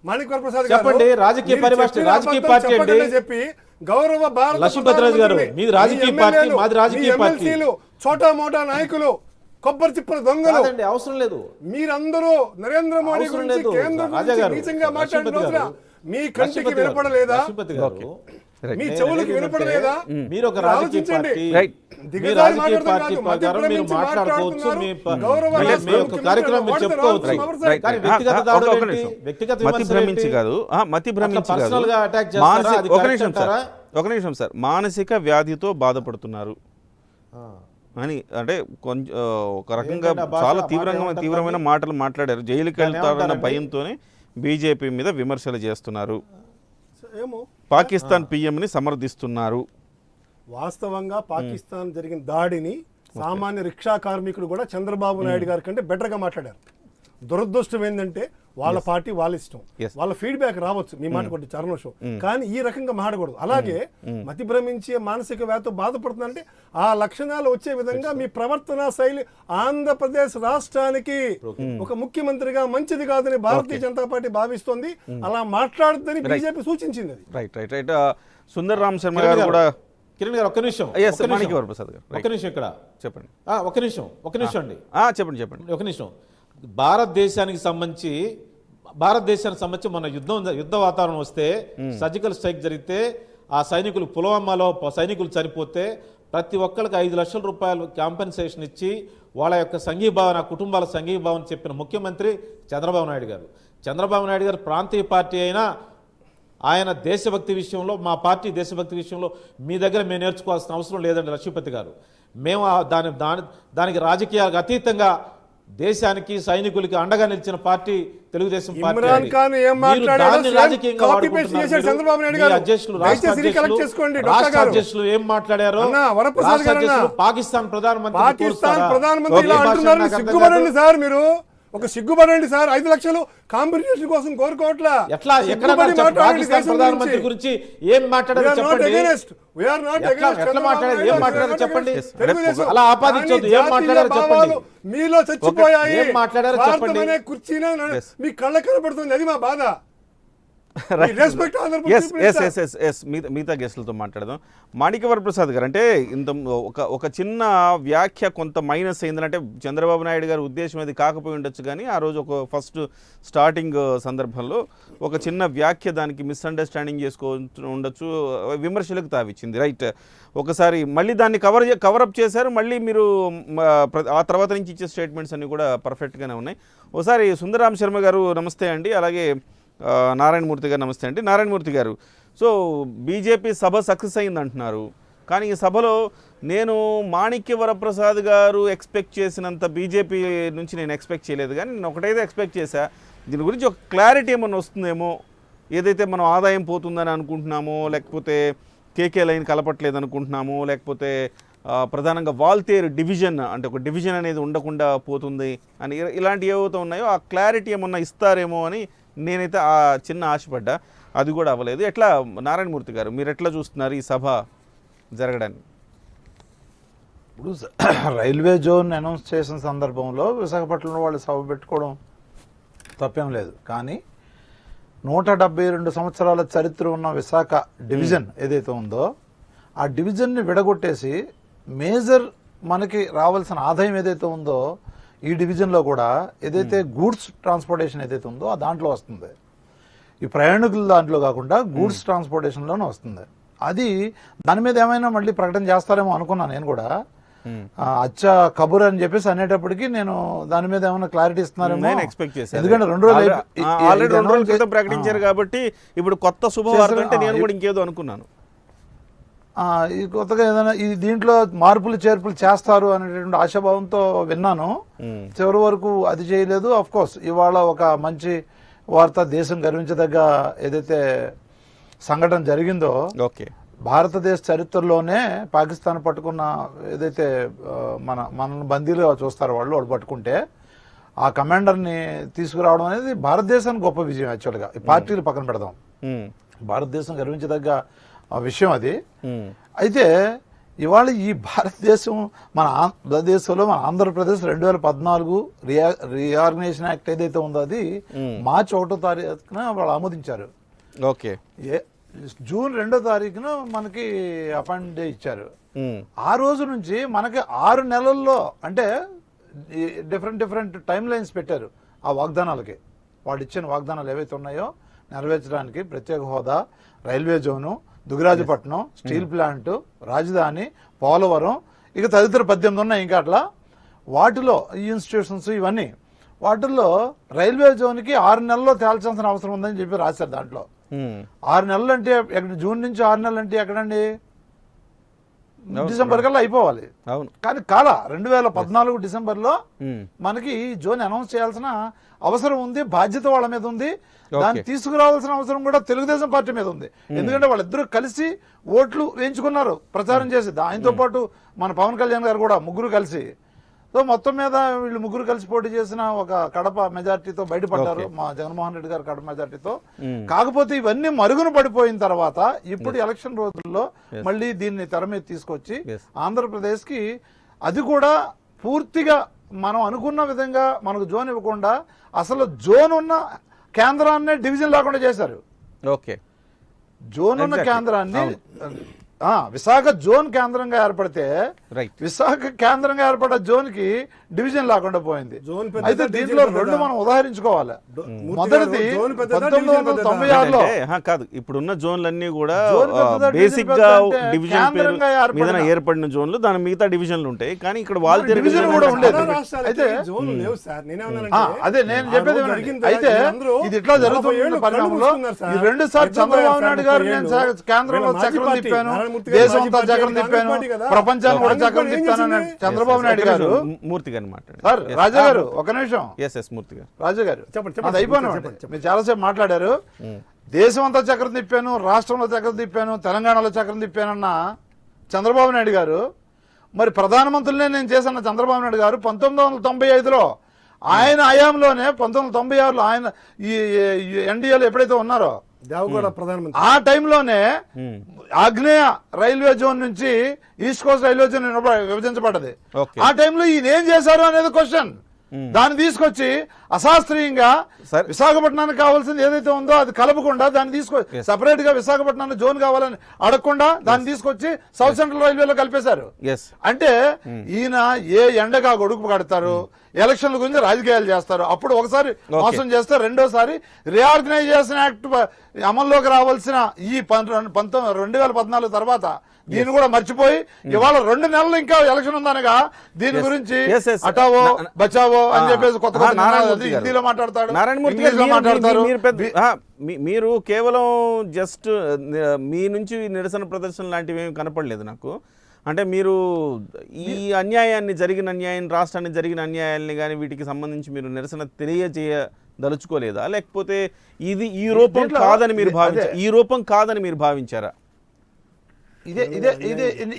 మాణిక్ వరప్రసాద్ గారు చెప్పండి. రాజకీయ పరిభాష రాజకీయ పార్టీ అండి చెప్పి గౌరవ భారత లక్ష్మీపతిరాజు గారు మీది రాజకీయ పార్టీ, మాది రాజకీయ పార్టీ. చోటా మోటా నాయకులు, కొబ్బరి చిప్పల దొంగలు అవసరం లేదు. మీరందరూ నరేంద్ర మోడీ గురించి కేంద్రం గురించి నీచంగా మాట్లాడిన రోజున మీ కంటికి వినపడలేదా? మీ చెవులకు వినపడలేదా? మీరు ఒక రాజకీయ పార్టీ, ప్రకారం మీరు మాట్లాడుకోవచ్చు, మీ కార్యక్రమం మీరు చెప్పుకోవచ్చు. ఒక నిమిషం సార్. మానసిక వ్యాధితో బాధపడుతున్నారు అని అంటే కొంచెం ఒక రకంగా చాలా తీవ్రమైన మాటలు మాట్లాడారు. జైలుకి వెళ్తారన్న భయంతోనే బీజేపీ మీద విమర్శలు చేస్తున్నారు. పాకిస్తాన్ పిఎంని సమర్థిస్తున్నారు. వాస్తవంగా పాకిస్తాన్ జరిగిన దాడిని సామాన్య రిక్షా కార్మికుడు కూడా చంద్రబాబు నాయుడు గారి కంటే బెటర్గా మాట్లాడారు. దురదృష్టం ఏంటంటే వాళ్ళ పార్టీ వాళ్ళ ఇష్టం, వాళ్ళ ఫీడ్బ్యాక్ రావచ్చు, మీ మాట కొట్టి చరణోషం, కానీ ఈ రకంగా మాట్లాడకూడదు. అలాగే మతి భ్రమించే మానసిక వ్యాధితో బాధపడుతుందంటే ఆ లక్షణాలు వచ్చే విధంగా మీ ప్రవర్తన శైలి ఆంధ్రప్రదేశ్ రాష్ట్రానికి ఒక ముఖ్యమంత్రిగా మంచిది కాదని భారతీయ జనతా పార్టీ భావిస్తోంది. అలా మాట్లాడద్దని బీజేపీ సూచించింది. రైట్. సుందర్ రామ్ శర్మ గారు కూడా. కిరణ్ గారు ఒక్క నిమిషం ఇక్కడ చెప్పండి. ఒక నిమిషం అండి చెప్పండి. ఒక నిమిషం. భారతదేశానికి సంబంధించి మన యుద్ధ వాతావరణం వస్తే, సర్జికల్ స్ట్రైక్ జరిగితే, ఆ సైనికులు పుల్వామాలో సైనికులు చనిపోతే ప్రతి ఒక్కరికి 5 లక్షల రూపాయలు కాంపెన్సేషన్ ఇచ్చి వాళ్ళ యొక్క సంఘీభావన, కుటుంబాల సంఘీభావన చెప్పిన ముఖ్యమంత్రి చంద్రబాబు నాయుడు గారు. చంద్రబాబు నాయుడు గారు ప్రాంతీయ పార్టీ అయినా ఆయన దేశభక్తి విషయంలో, మా పార్టీ దేశభక్తి విషయంలో మీ దగ్గర మేము నేర్చుకోవాల్సిన అవసరం లేదండి లక్ష్మీపతి గారు. మేము దానికి రాజకీయాలకు అతీతంగా దేశానికి, సైనికులకి అండగా నిలిచిన పార్టీ తెలుగుదేశం పార్టీ. అధ్యక్షులు ఏం మాట్లాడారో, పాకిస్తాన్ ప్రధానమంత్రి ఒక సిగ్గుపడండి సార్. 5 లక్షలు కాంపెన్సేషన్ కోసం కోరుకోవట్లా. ఎట్లా ఎక్కడ పాకిస్తాన్ ప్రధానమంత్రి గురించి ఏం మాట్లాడారు చెప్పండి. ఎట్లా మాట్లాడారు, ఏం మాట్లాడారు చెప్పండి. అలా ఆపాదించొద్దు, ఏం మాట్లాడారు చెప్పండి. మీలో చచ్చిపోయాయి, ఏం మాట్లాడారో చెప్పండి. కుర్చీనే మీ కళ్ళ కనబడుతుంది, అది మా బాధ. మిగతా గెస్టులతో మాట్లాడదాం. మాణిక్యవర ప్రసాద్ గారు, అంటే ఇంత ఒక చిన్న వ్యాఖ్య కొంత మైనస్ అయిందంటే చంద్రబాబు నాయుడు గారి ఉద్దేశం అది కాకపోయి ఉండొచ్చు, కానీ ఆ రోజు ఒక ఫస్ట్ స్టార్టింగ్ సందర్భంలో ఒక చిన్న వ్యాఖ్య దానికి మిస్అండర్స్టాండింగ్ ఉండొచ్చు, విమర్శలకు తావిచ్చింది. రైట్, ఒకసారి మళ్ళీ దాన్ని కవరప్ చేశారు. మళ్ళీ మీరు ఆ తర్వాత నుంచి ఇచ్చే స్టేట్మెంట్స్ అన్నీ కూడా పర్ఫెక్ట్గానే ఉన్నాయి. ఒకసారి సుందరరామ శర్మ గారు నమస్తే అండి, అలాగే నారాయణమూర్తి గారు నమస్తే అండి. నారాయణమూర్తి గారు, సో బీజేపీ సభ సక్సెస్ అయింది అంటున్నారు, కానీ ఈ సభలో నేను మాణిక్యవరప్రసాద్ గారు ఎక్స్పెక్ట్ చేసినంత బీజేపీ నుంచి నేను ఎక్స్పెక్ట్ చేయలేదు, కానీ నేను ఒకటైతే ఎక్స్పెక్ట్ చేశా, దీని గురించి ఒక క్లారిటీ ఏమన్నా వస్తుందేమో, ఏదైతే మనం ఆదాయం పోతుందని అనుకుంటున్నామో, లేకపోతే కేకే లైన్ కలపట్లేదు అనుకుంటున్నామో, లేకపోతే ప్రధానంగా వాల్తేరు డివిజన్ అంటే ఒక డివిజన్ అనేది ఉండకుండా పోతుంది అని ఇలాంటి ఏవైతే ఉన్నాయో ఆ క్లారిటీ ఏమన్నా ఇస్తారేమో అని నేనైతే ఆ చిన్న ఆశపడ్డా, అది కూడా అవ్వలేదు. ఎట్లా నారాయణమూర్తి గారు, మీరు ఎట్లా చూస్తున్నారు ఈ సభ జరగడాన్ని? ఇప్పుడు రైల్వే జోన్ అనౌన్స్ చేసిన సందర్భంలో విశాఖపట్నంలో వాళ్ళు సభ పెట్టుకోవడం తప్పేం లేదు, కానీ 172 సంవత్సరాల చరిత్ర ఉన్న విశాఖ డివిజన్ ఏదైతే ఉందో ఆ డివిజన్ని విడగొట్టేసి మేజర్ మనకి రావాల్సిన ఆదాయం ఏదైతే ఉందో ఈ డివిజన్లో కూడా ఏదైతే గూడ్స్ ట్రాన్స్పోర్టేషన్ ఏదైతే ఉందో ఆ దాంట్లో వస్తుంది. ఈ ప్రయాణికుల దాంట్లో కాకుండా గూడ్స్ ట్రాన్స్పోర్టేషన్లోనే వస్తుంది. అది దాని మీద ఏమైనా మళ్ళీ ప్రకటన చేస్తారేమో అనుకున్నాను నేను కూడా. అచ్చా కబుర్ అని చెప్పేసి అనేటప్పటికి నేను దాని మీద ఏమైనా క్లారిటీ ఇస్తున్నారేమో ఎక్స్పెక్ట్ చేశాను. ఎందుకంటే 2 రోజులు క్రితం ప్రకటించారు కాబట్టి ఇప్పుడు కొత్త శుభవార్త అంటే నేను కూడా ఇంకేదో అనుకున్నాను. ఈ కొత్తగా ఏదైనా ఈ దీంట్లో మార్పులు చేర్పులు చేస్తారు అనేటువంటి ఆశాభావంతో విన్నాను. చివరి వరకు అది చేయలేదు. అఫ్ కోర్స్ ఇవాళ ఒక మంచి వార్త, దేశం గర్వించదగ్గ ఏదైతే సంఘటన జరిగిందో, భారతదేశ చరిత్రలోనే పాకిస్తాన్ పట్టుకున్న ఏదైతే మనల్ని బందీలుగా చూస్తారో వాళ్ళు పట్టుకుంటే ఆ కమాండర్ని తీసుకురావడం అనేది భారతదేశానికి గొప్ప విజయం. యాక్చువల్గా ఈ పార్టీలు పక్కన పెడదాం, భారతదేశం గర్వించదగ్గ విషయం అది. అయితే ఇవాళ ఈ భారతదేశం మన ఆంధ్రదేశంలో మన ఆంధ్రప్రదేశ్ 2014 రీఆర్గనైజేషన్ యాక్ట్ ఏదైతే ఉందో అది మార్చి 1వ తారీఖున వాళ్ళు ఆమోదించారు. ఓకే, జూన్ 2వ తారీఖున మనకి అపాయింట్ డే ఇచ్చారు. ఆ రోజు నుంచి మనకి 6 నెలల్లో అంటే డిఫరెంట్ టైం లైన్స్ పెట్టారు ఆ వాగ్దానాలకి. వాళ్ళు ఇచ్చిన వాగ్దానాలు ఏవైతే ఉన్నాయో నెరవేర్చడానికి ప్రత్యేక హోదా, railway zone, Dugarajapatnam steel plant, రాజధాని, పోలవరం, ఇక తదితర 18 ఉన్నాయి ఇంకా అట్లా. వాటిలో ఈ ఇన్స్టిట్యూషన్స్ ఇవన్నీ వాటిల్లో రైల్వే జోన్కి 6 నెలల్లో తేల్చాల్సిన అవసరం ఉందని చెప్పి రాశారు దాంట్లో. 6 నెలలు అంటే జూన్ నుంచి 6 నెలలు అంటే ఎక్కడండి, డిసెంబర్ కల్లా అయిపోవాలి. కానీ కాల 2014 డిసెంబర్లో మనకి ఈ జోన్ అనౌన్స్ చేయాల్సిన అవసరం ఉంది, బాధ్యత వాళ్ళ మీద ఉంది. దాన్ని తీసుకురావాల్సిన అవసరం కూడా తెలుగుదేశం పార్టీ మీద ఉంది. ఎందుకంటే వాళ్ళిద్దరూ కలిసి ఓట్లు వేయించుకున్నారు ప్రచారం చేసి. ఆయనతో పాటు మన పవన్ కళ్యాణ్ గారు కూడా, ముగ్గురు కలిసి. సో మొత్తం మీద వీళ్ళు ముగ్గురు కలిసి పోటీ చేసిన ఒక కడప మెజార్టీతో బయటపడ్డారు, మా జగన్మోహన్ రెడ్డి గారు కడప మెజార్టీతో. కాకపోతే ఇవన్నీ మరుగున పడిపోయిన తర్వాత ఇప్పుడు ఎలక్షన్ రోజుల్లో మళ్ళీ దీన్ని తెర మీద తీసుకొచ్చి ఆంధ్రప్రదేశ్ కి అది కూడా పూర్తిగా మనం అనుకున్న విధంగా మనకు జోన్ ఇవ్వకుండా అసలు జోన్ ఉన్న కేంద్రాన్ని డివిజన్ లేకుండా చేశారు. ఓకే, జోన్ ఉన్న కేంద్రాన్ని విశాఖ జోన్ కేంద్రంగా ఏర్పడితే విశాఖ కేంద్రంగా ఏర్పడ్డ జోన్ కి డివిజన్ లేకుండా పోయింది. అయితే దీంట్లో 2 మనం ఉదాహరించుకోవాలి. మొదటిది 1996లో కాదు, ఇప్పుడున్న జోన్లన్నీ కూడా బేసిక్ గా డివిజన్ మీద ఏర్పడిన జోన్లు, దాని మిగతా డివిజన్లు ఉంటాయి. కానీ ఇక్కడ వాళ్ళ డివిజన్ కూడా ఉండేది. అయితే అదే నేను చెప్పేది. అయితే ఇది ఇట్లా జరుగుతున్న పరిణామంలో ఈ 2 సార్లు చంద్రబాబు నాయుడు గారు నేను కేంద్రంలో చక్రం తిప్పాను, దేశం అంతా చక్రం తిప్పాను, ప్రపంచాన్ని కూడా చక్రం తిప్పాను చంద్రబాబు నాయుడు గారు. మూర్తి గారు మాట్లాడారు. సార్ రాజా గారు ఒక నిమిషం. మూర్తి గారు, రాజా గారు అది అయిపోయినా మీరు చాలాసేపు మాట్లాడారు. దేశం అంతా చక్రం తిప్పాను, రాష్ట్రంలో చక్రం తిప్పాను, తెలంగాణలో చక్రం తిప్పానన్న చంద్రబాబు నాయుడు గారు, మరి ప్రధానమంత్రులనే నేను చేశాను చంద్రబాబు నాయుడు గారు 1995లో ఆయన హయాంలోనే 1996లో ఆయన ఈ ఎన్డీఏలో ఎప్పుడైతే ఉన్నారో దేవగౌడ ప్రధానమంత్రి ఆ టైంలోనే ఆగ్నేయ రైల్వే జోన్ నుంచి ఈస్ట్ కోస్ట్ రైల్వే జోన్ విభజించబడ్డది. Okay. ఆ టైంలో ఈయన ఏం చేశారు అనేది క్వశ్చన్. దాన్ని తీసుకొచ్చి అశాస్త్రీయంగా సరే. విశాఖపట్నానికి కావాల్సింది ఏదైతే ఉందో అది కలపకుండా దాన్ని తీసుకొచ్చి సెపరేట్ గా విశాఖపట్నానికి జోన్ కావాలని అడగకుండా దాన్ని తీసుకొచ్చి సౌత్ సెంట్రల్ రైల్వేలో కలిపేశారు. ఎస్ అంటే ఈయన ఏ ఎండగా గొడుగు కడతారు, ఎలక్షన్ల గురించి రాజకీయాలు చేస్తారు. అప్పుడు ఒకసారి మోసం చేస్తే రెండోసారి రీఆర్గనైజేషన్ యాక్ట్ అమల్లోకి రావాల్సిన ఈ 2014 తర్వాత దీన్ని కూడా మర్చిపోయి ఇవాళ 2 నెలలు ఇంకా ఎలక్షన్ ఉందనగా దీని గురించి Yes, yes. అటావో బచావో అని చెప్పేసి కొత్త కొత్త నారాయణమూర్తి గారు. హిందీలో మాట్లాడతాడు, నారాయణమూర్తి గారు, ఇంగ్లీష్లో మాట్లాడతారు. మీరు కేవలం జస్ట్ మీ నుంచి నిరసన ప్రదర్శన లాంటివి ఏమి కనపడలేదు నాకు. అంటే మీరు ఈ జరిగిన అన్యాయం, రాష్ట్రానికి జరిగిన అన్యాయాన్ని కానీ వీటికి సంబంధించి మీరు నిరసన తెలియజేయదలుచుకోలేదా, లేకపోతే ఇది ఈ రూపం కాదని మీరు భావించారా? ఈ రూపం కాదని మీరు భావించారా?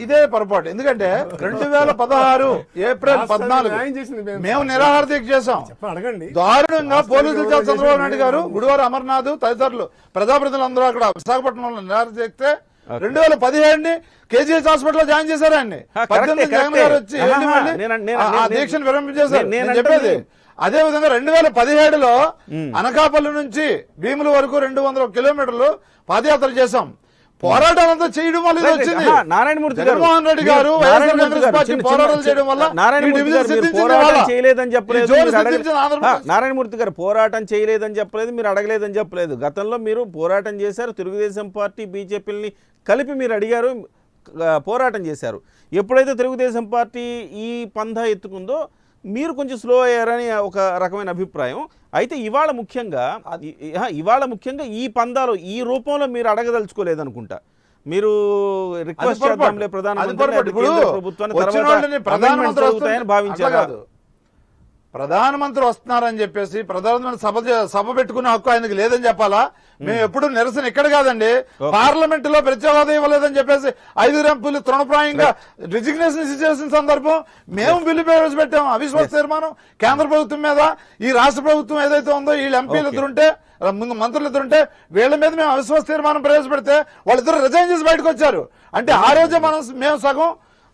ఇదే పొరపాటు. ఎందుకంటే 2016 ఏప్రిల్ 14 మేము నిరాహార దీక్ష చేశాం. అడగండి. దారుణంగా పోలీసులు చేత చంద్రబాబు నాయుడు గారు, గుడివారు అమర్నాథ్ తదితరులు ప్రజాప్రతినిధులందరూ అక్కడ విశాఖపట్నంలో నిరాహార చేస్తే 2017 కేజీహెచ్ హాస్పిటల్ జాయిన్ చేశారు ఆయన్ని. 18 జగన్ గారు వచ్చి ఆ దీక్షను విరమించేశారు. నేను చెప్పేది అదే విధంగా 2017లో అనకాపల్లి నుంచి భీముల వరకు 200 కిలోమీటర్లు పాదయాత్ర చేశాం. పోరాటం అంతా చేయడం వల్ల వచ్చింది. నారాయణమూర్తి జగన్మోహన్ రెడ్డి గారు కాంగ్రెస్ పార్టీ పోరాటాలు చేయడం వల్ల చేయలేదని చెప్పలేదు. నారాయణమూర్తి గారు పోరాటం చేయలేదని చెప్పలేదు, మీరు అడగలేదని చెప్పలేదు. గతంలో మీరు పోరాటం చేశారు, తెలుగుదేశం పార్టీ బీజేపీని కలిపి మీరు అడిగారు, పోరాటం చేశారు. ఎప్పుడైతే తెలుగుదేశం పార్టీ ఈ పందా ఎత్తుకుందో మీరు కొంచెం స్లో అయ్యారని ఒక రకమైన అభిప్రాయం. అయితే ఇవాళ ముఖ్యంగా ఈ పందాలు ఈ రూపంలో మీరు అడగదలుచుకోలేదు అనుకుంటా. మీరు రిక్వెస్ట్ చేద్దాంలే ప్రధానమంత్రి భావించారు. ప్రధానమంత్రి వస్తున్నారని చెప్పేసి ప్రధానమంత్రి సభ పెట్టుకునే హక్కు ఆయనకి లేదని చెప్పాలా? మేము ఎప్పుడు నిరసన ఇక్కడ కాదండి, పార్లమెంట్ లో ప్రత్యేక ఇవ్వలేదని చెప్పేసి 5 ఎంపీలు తృణప్రాయంగా రిజిగ్నేషన్ చేసిన సందర్భం మేము బిల్లు ప్రవేశపెట్టాము, అవిశ్వాస తీర్మానం కేంద్ర ప్రభుత్వం మీద. ఈ రాష్ట్ర ప్రభుత్వం ఏదైతే ఉందో వీళ్ళ ఎంపీలు ఇద్దరుంటే, ముందు మంత్రులు ఇద్దరుంటే వీళ్ళ మీద మేము అవిశ్వాస తీర్మానం ప్రవేశపెడితే వాళ్ళిద్దరు రిజైన్ చేసి బయటకు వచ్చారు. అంటే ఆ రోజే మేము సగం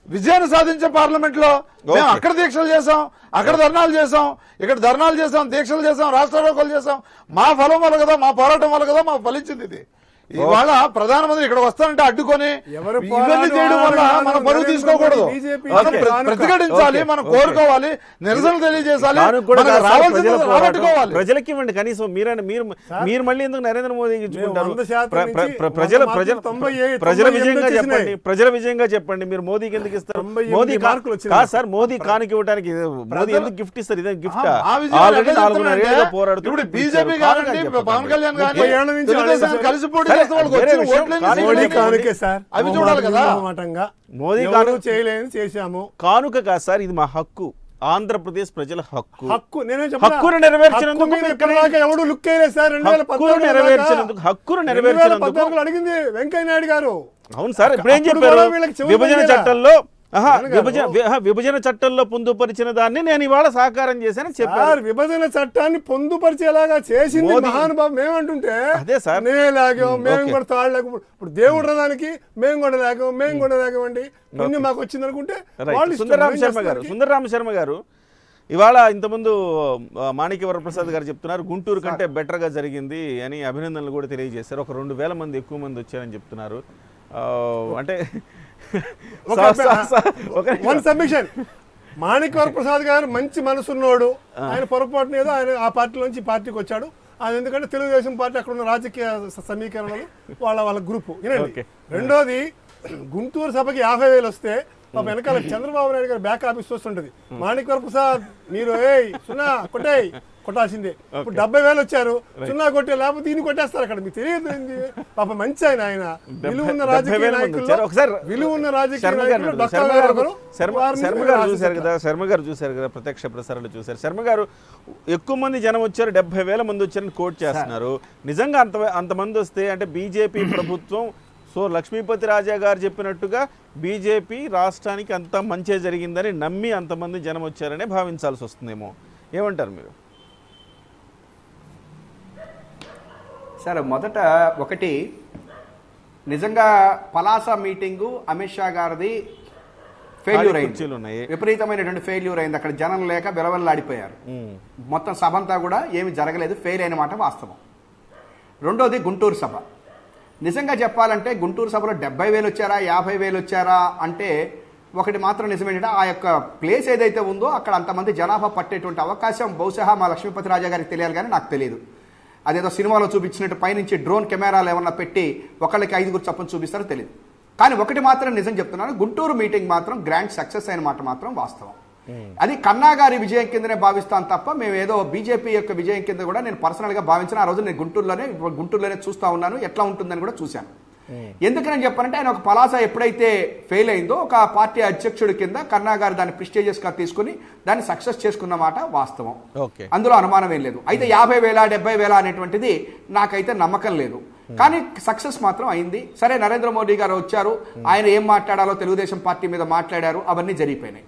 విజయాన్ని సాధించాం. పార్లమెంట్ లో మేము అక్కడ దీక్షలు చేసాం, అక్కడ ధర్నాలు చేసాం, ఇక్కడ ధర్నాలు చేసాం, దీక్షలు చేసాం, రాష్ట్ర రోకోలు చేసాం. మా ఫలం వల్ల కదా, మా పోరాటం వల్ల కదా మాకు ఫలించింది ఇది. ఇవాళ ప్రధానమంత్రి ఇక్కడ వస్తానంటే అడ్డుకొని ఇవన్నీ చేయడం వల్ల మనం పరువు తీసుకోకూడదు. ప్రతిఘటించాలి, మనం కోరుకోవాలి, నిరసన తెలియజేయాలి, రాబట్టుకోవాలి. ప్రజలకి ఇవ్వండి కనీసం. మీరు మళ్ళీ ఎందుకు నరేంద్ర మోదీకి ఇచ్చుకుంటారు? ప్రజల విజయంగా చెప్పండి. మీరు మోదీకి ఎందుకు ఇస్తారు? మోదీ కాదు సార్, మోదీ కానుక ఇవ్వడానికి మోదీ ఎందుకు గిఫ్ట్ ఇస్తారు? ఇదే గిఫ్ట్. ఆల్రెడీ 4.5 ఏళ్ళుగా పోరాడుతూ బీజేపీ కానీ పవన్ కళ్యాణ్ కానీ కలిసి పోటీ చేశాము. కానుక కాదు సార్, ఇది మా హక్కు, ఆంధ్రప్రదేశ్ ప్రజల హక్కును నెరవేర్చినందుకు అడిగింది వెంకయ్య నాయుడు గారు. అవును సార్, ఇప్పుడేం చెప్పారు? విభజన చట్టంలో పొందుపరిచిన దాన్ని నేను ఇవాళ సాకారం చేశానని చెప్పారు. విభజన చట్టాన్ని పొందుపరిచేలాగా చేసింది మహానుభావం. మేమంటుంటే అదే సార్, మేము కూడా తాళ్ళకు ఇప్పుడు దేవుడు రథానికి మేము కూడా లేకమండి పుణ్యం మాకు వచ్చింది అనుకుంటే. సుందరరామ శర్మ గారు ఇవాళ ఇంతకుముందు మాణిక్య వరప్రసాద్ గారు చెప్తున్నారు గుంటూరు కంటే బెటర్గా జరిగింది అని అభినందనలు కూడా తెలియజేశారు. ఒక 2,000 మంది ఎక్కువ మంది వచ్చారని చెప్తున్నారు. అంటే మాణిక్య వరప్రసాద్ గారు మంచి మనసున్నోడు. ఆయన పొరపాటున ఏదో ఆయన ఆ పార్టీలోంచి పార్టీకి వచ్చాడు. అది ఎందుకంటే తెలుగుదేశం పార్టీ అక్కడ ఉన్న రాజకీయ సమీకరణలు వాళ్ళ గ్రూపు. రెండోది, గుంటూరు సభకి 50,000 వస్తే వెనకాల చంద్రబాబు నాయుడు గారు బ్యాక్ ఆఫీస్ వస్తుంటది. మాణిక్య వరప్రసాద్ మీరు సున్నా కొట్టాల్సిందే. ఇప్పుడు 70,000 వచ్చారు, సున్నా కొట్టే, లేకపోతే దీన్ని కొట్టేస్తారు అక్కడ. మీకు తెలియదు పాప. మంచి ఆయన విలువ ఉన్న రాజకీయ నాయకులు శర్మ గారు చూశారు కదా, ప్రత్యక్ష ప్రసారాలు చూశారు. శర్మ గారు ఎక్కువ మంది జనం వచ్చారు, 70,000 మంది వచ్చారని కోట్ చేస్తున్నారు. నిజంగా అంతమంది వస్తే అంటే బీజేపీ ప్రభుత్వం, సో లక్ష్మీపతి రాజా గారు చెప్పినట్టుగా బీజేపీ రాష్ట్రానికి అంత మంచి జరిగిందని నమ్మి అంతమంది జనం వచ్చారనే భావించాల్సి వస్తుందేమో. ఏమంటారు మీరు? సరే, మొదట ఒకటి, నిజంగా పలాస మీటింగు అమిత్ షా గారిది ఫెయిల్యూర్ ఖాళీ అయింది, కుర్చీలు ఉన్నాయి. విపరీతమైనటువంటి ఫెయిల్యూర్ అయింది. అక్కడ జనం లేక విలవల్లాడిపోయారు. మొత్తం సభ అంతా కూడా ఏమి జరగలేదు, ఫెయిల్ అయిన మాట వాస్తవం. రెండోది గుంటూరు సభ. నిజంగా చెప్పాలంటే గుంటూరు సభలో 70,000 వచ్చారా 50,000 వచ్చారా అంటే ఒకటి మాత్రం నిజమేంటంటే ఆ యొక్క ప్లేస్ ఏదైతే ఉందో అక్కడ అంతమంది జనాభా పట్టేటువంటి అవకాశం బహుశా మా లక్ష్మీపతి రాజా గారికి తెలియాలి, కానీ నాకు తెలియదు. అదేదో సినిమాలో చూపించినట్టు పైనుంచి డ్రోన్ కెమెరాలు ఏమన్నా పెట్టి ఒకళ్ళకి 5 చొప్పున చూపిస్తారో తెలియదు. కానీ ఒకటి మాత్రం నిజం చెప్తున్నాను, గుంటూరు మీటింగ్ మాత్రం గ్రాండ్ సక్సెస్ అయిన మాట మాత్రం వాస్తవం. అది కన్నా గారి విజయం కిందనే భావిస్తాను తప్ప మేము ఏదో బీజేపీ యొక్క విజయం కింద కూడా నేను పర్సనల్గా భావించిన. ఆ రోజు నేను గుంటూరులోనే చూస్తూ ఉన్నాను, ఎట్లా ఉంటుందని కూడా చూశాను. ఎందుకని చెప్పానంటే ఆయన ఒక పలాస ఎప్పుడైతే ఫెయిల్ అయిందో ఒక పార్టీ అధ్యక్షుడి కింద కన్నా గారు దాన్ని ప్రిస్టేజియస్గా తీసుకుని దాన్ని సక్సెస్ చేసుకున్న మాట వాస్తవం, అందులో అనుమానం ఏం లేదు. అయితే 50,000 70,000 అనేటువంటిది నాకైతే నమ్మకం లేదు, కానీ సక్సెస్ మాత్రం అయింది. సరే, నరేంద్ర మోడీ గారు వచ్చారు, ఆయన ఏం మాట్లాడాలో తెలుగుదేశం పార్టీ మీద మాట్లాడారు, అవన్నీ జరిగిపోయినాయి.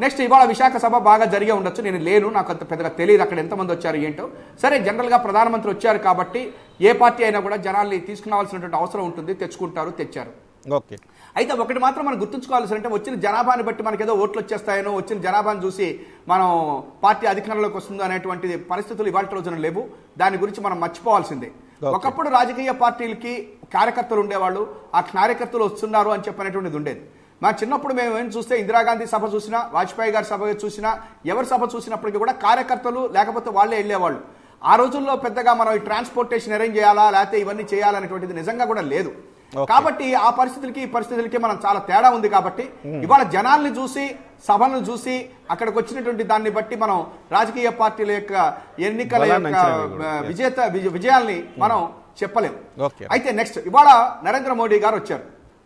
నెక్స్ట్ ఇవాళ విశాఖ సభ బాగా జరిగే ఉండొచ్చు, నేను లేను, నాకు అంత పెద్దగా తెలియదు అక్కడ ఎంతమంది వచ్చారు ఏంటో. సరే, జనరల్గా ప్రధానమంత్రి వచ్చారు కాబట్టి ఏ పార్టీ అయినా కూడా జనాల్ని తీసుకురావాల్సినటువంటి అవసరం ఉంటుంది, తెచ్చుకుంటారు, తెచ్చారు. ఓకే. అయితే ఒకటి మాత్రం మనం గుర్తుంచుకోవాల్సి అంటే వచ్చిన జనాభాని బట్టి మనకేదో ఓట్లు వచ్చేస్తాయనో వచ్చిన జనాభాను చూసి మనం పార్టీ అధికారంలోకి వస్తుందో అనేటువంటి పరిస్థితులు ఇవాళ రోజున లేవు. దాని గురించి మనం మర్చిపోవాల్సిందే. ఒకప్పుడు రాజకీయ పార్టీలకి కార్యకర్తలు ఉండేవాళ్ళు, ఆ కార్యకర్తలు వస్తున్నారు అని చెప్పనేటువంటిది ఉండేది. మా చిన్నప్పుడు మేము ఏం చూస్తే ఇందిరాగాంధీ సభ చూసినా, వాజ్పేయి గారి సభ చూసినా, ఎవరి సభ చూసినప్పటికీ కూడా కార్యకర్తలు లేకపోతే వాళ్ళే వెళ్ళేవాళ్ళు. ఆ రోజుల్లో పెద్దగా మనం ఈ ట్రాన్స్పోర్టేషన్ అరేంజ్ చేయాలా లేకపోతే ఇవన్నీ చేయాలనేటువంటిది నిజంగా కూడా లేదు. కాబట్టి ఆ పరిస్థితులకి ఈ పరిస్థితులకి మనం చాలా తేడా ఉంది. కాబట్టి ఇవాళ జనాల్ని చూసి సభలను చూసి అక్కడికి వచ్చినటువంటి దాన్ని బట్టి మనం రాజకీయ పార్టీల యొక్క ఎన్నికల యొక్క విజయాల్ని మనం చెప్పలేము. అయితే నెక్స్ట్ ఇవాళ నరేంద్ర మోడీ గారు వచ్చారు,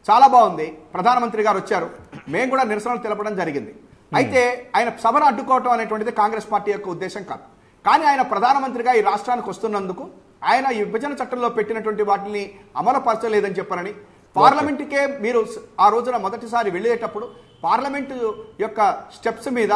చాలా బాగుంది. ప్రధానమంత్రి గారు వచ్చారు, మేము కూడా నిరసనలు తెలపడం జరిగింది. అయితే ఆయన సభను అడ్డుకోవటం అనేటువంటిది కాంగ్రెస్ పార్టీ యొక్క ఉద్దేశం కాదు. కానీ ఆయన ప్రధానమంత్రిగా ఈ రాష్ట్రానికి వస్తున్నందుకు ఆయన ఈ విభజన చట్టంలో పెట్టినటువంటి వాటిని అమలుపరచలేదని చెప్పారని, పార్లమెంటుకే మీరు ఆ రోజున మొదటిసారి వెళ్ళేటప్పుడు పార్లమెంటు యొక్క స్టెప్స్ మీద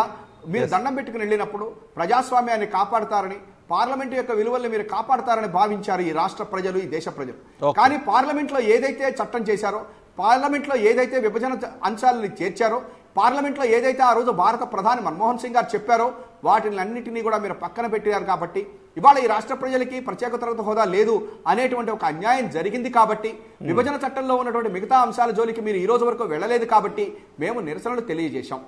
మీరు దండం పెట్టుకుని వెళ్ళినప్పుడు ప్రజాస్వామ్యాన్ని కాపాడతారని, పార్లమెంటు యొక్క విలువల్ని మీరు కాపాడతారని భావించారు ఈ రాష్ట్ర ప్రజలు, ఈ దేశ ప్రజలు. కానీ పార్లమెంట్లో ఏదైతే చట్టం చేశారో, పార్లమెంట్లో ఏదైతే విభజన అంశాలను చేర్చారో, పార్లమెంట్లో ఏదైతే ఆ రోజు భారత ప్రధాని మన్మోహన్ సింగ్ గారు చెప్పారో వాటిని అన్నింటినీ కూడా మీరు పక్కన పెట్టారు. కాబట్టి ఇవాళ ఈ రాష్ట్ర ప్రజలకి ప్రత్యేక తరగతి హోదా లేదు అనేటువంటి ఒక అన్యాయం జరిగింది. కాబట్టి విభజన చట్టంలో ఉన్నటువంటి మిగతా అంశాల జోలికి మీరు ఈ రోజు వరకు వెళ్ళలేదు. కాబట్టి మేము నిరసనలు తెలియజేశాం.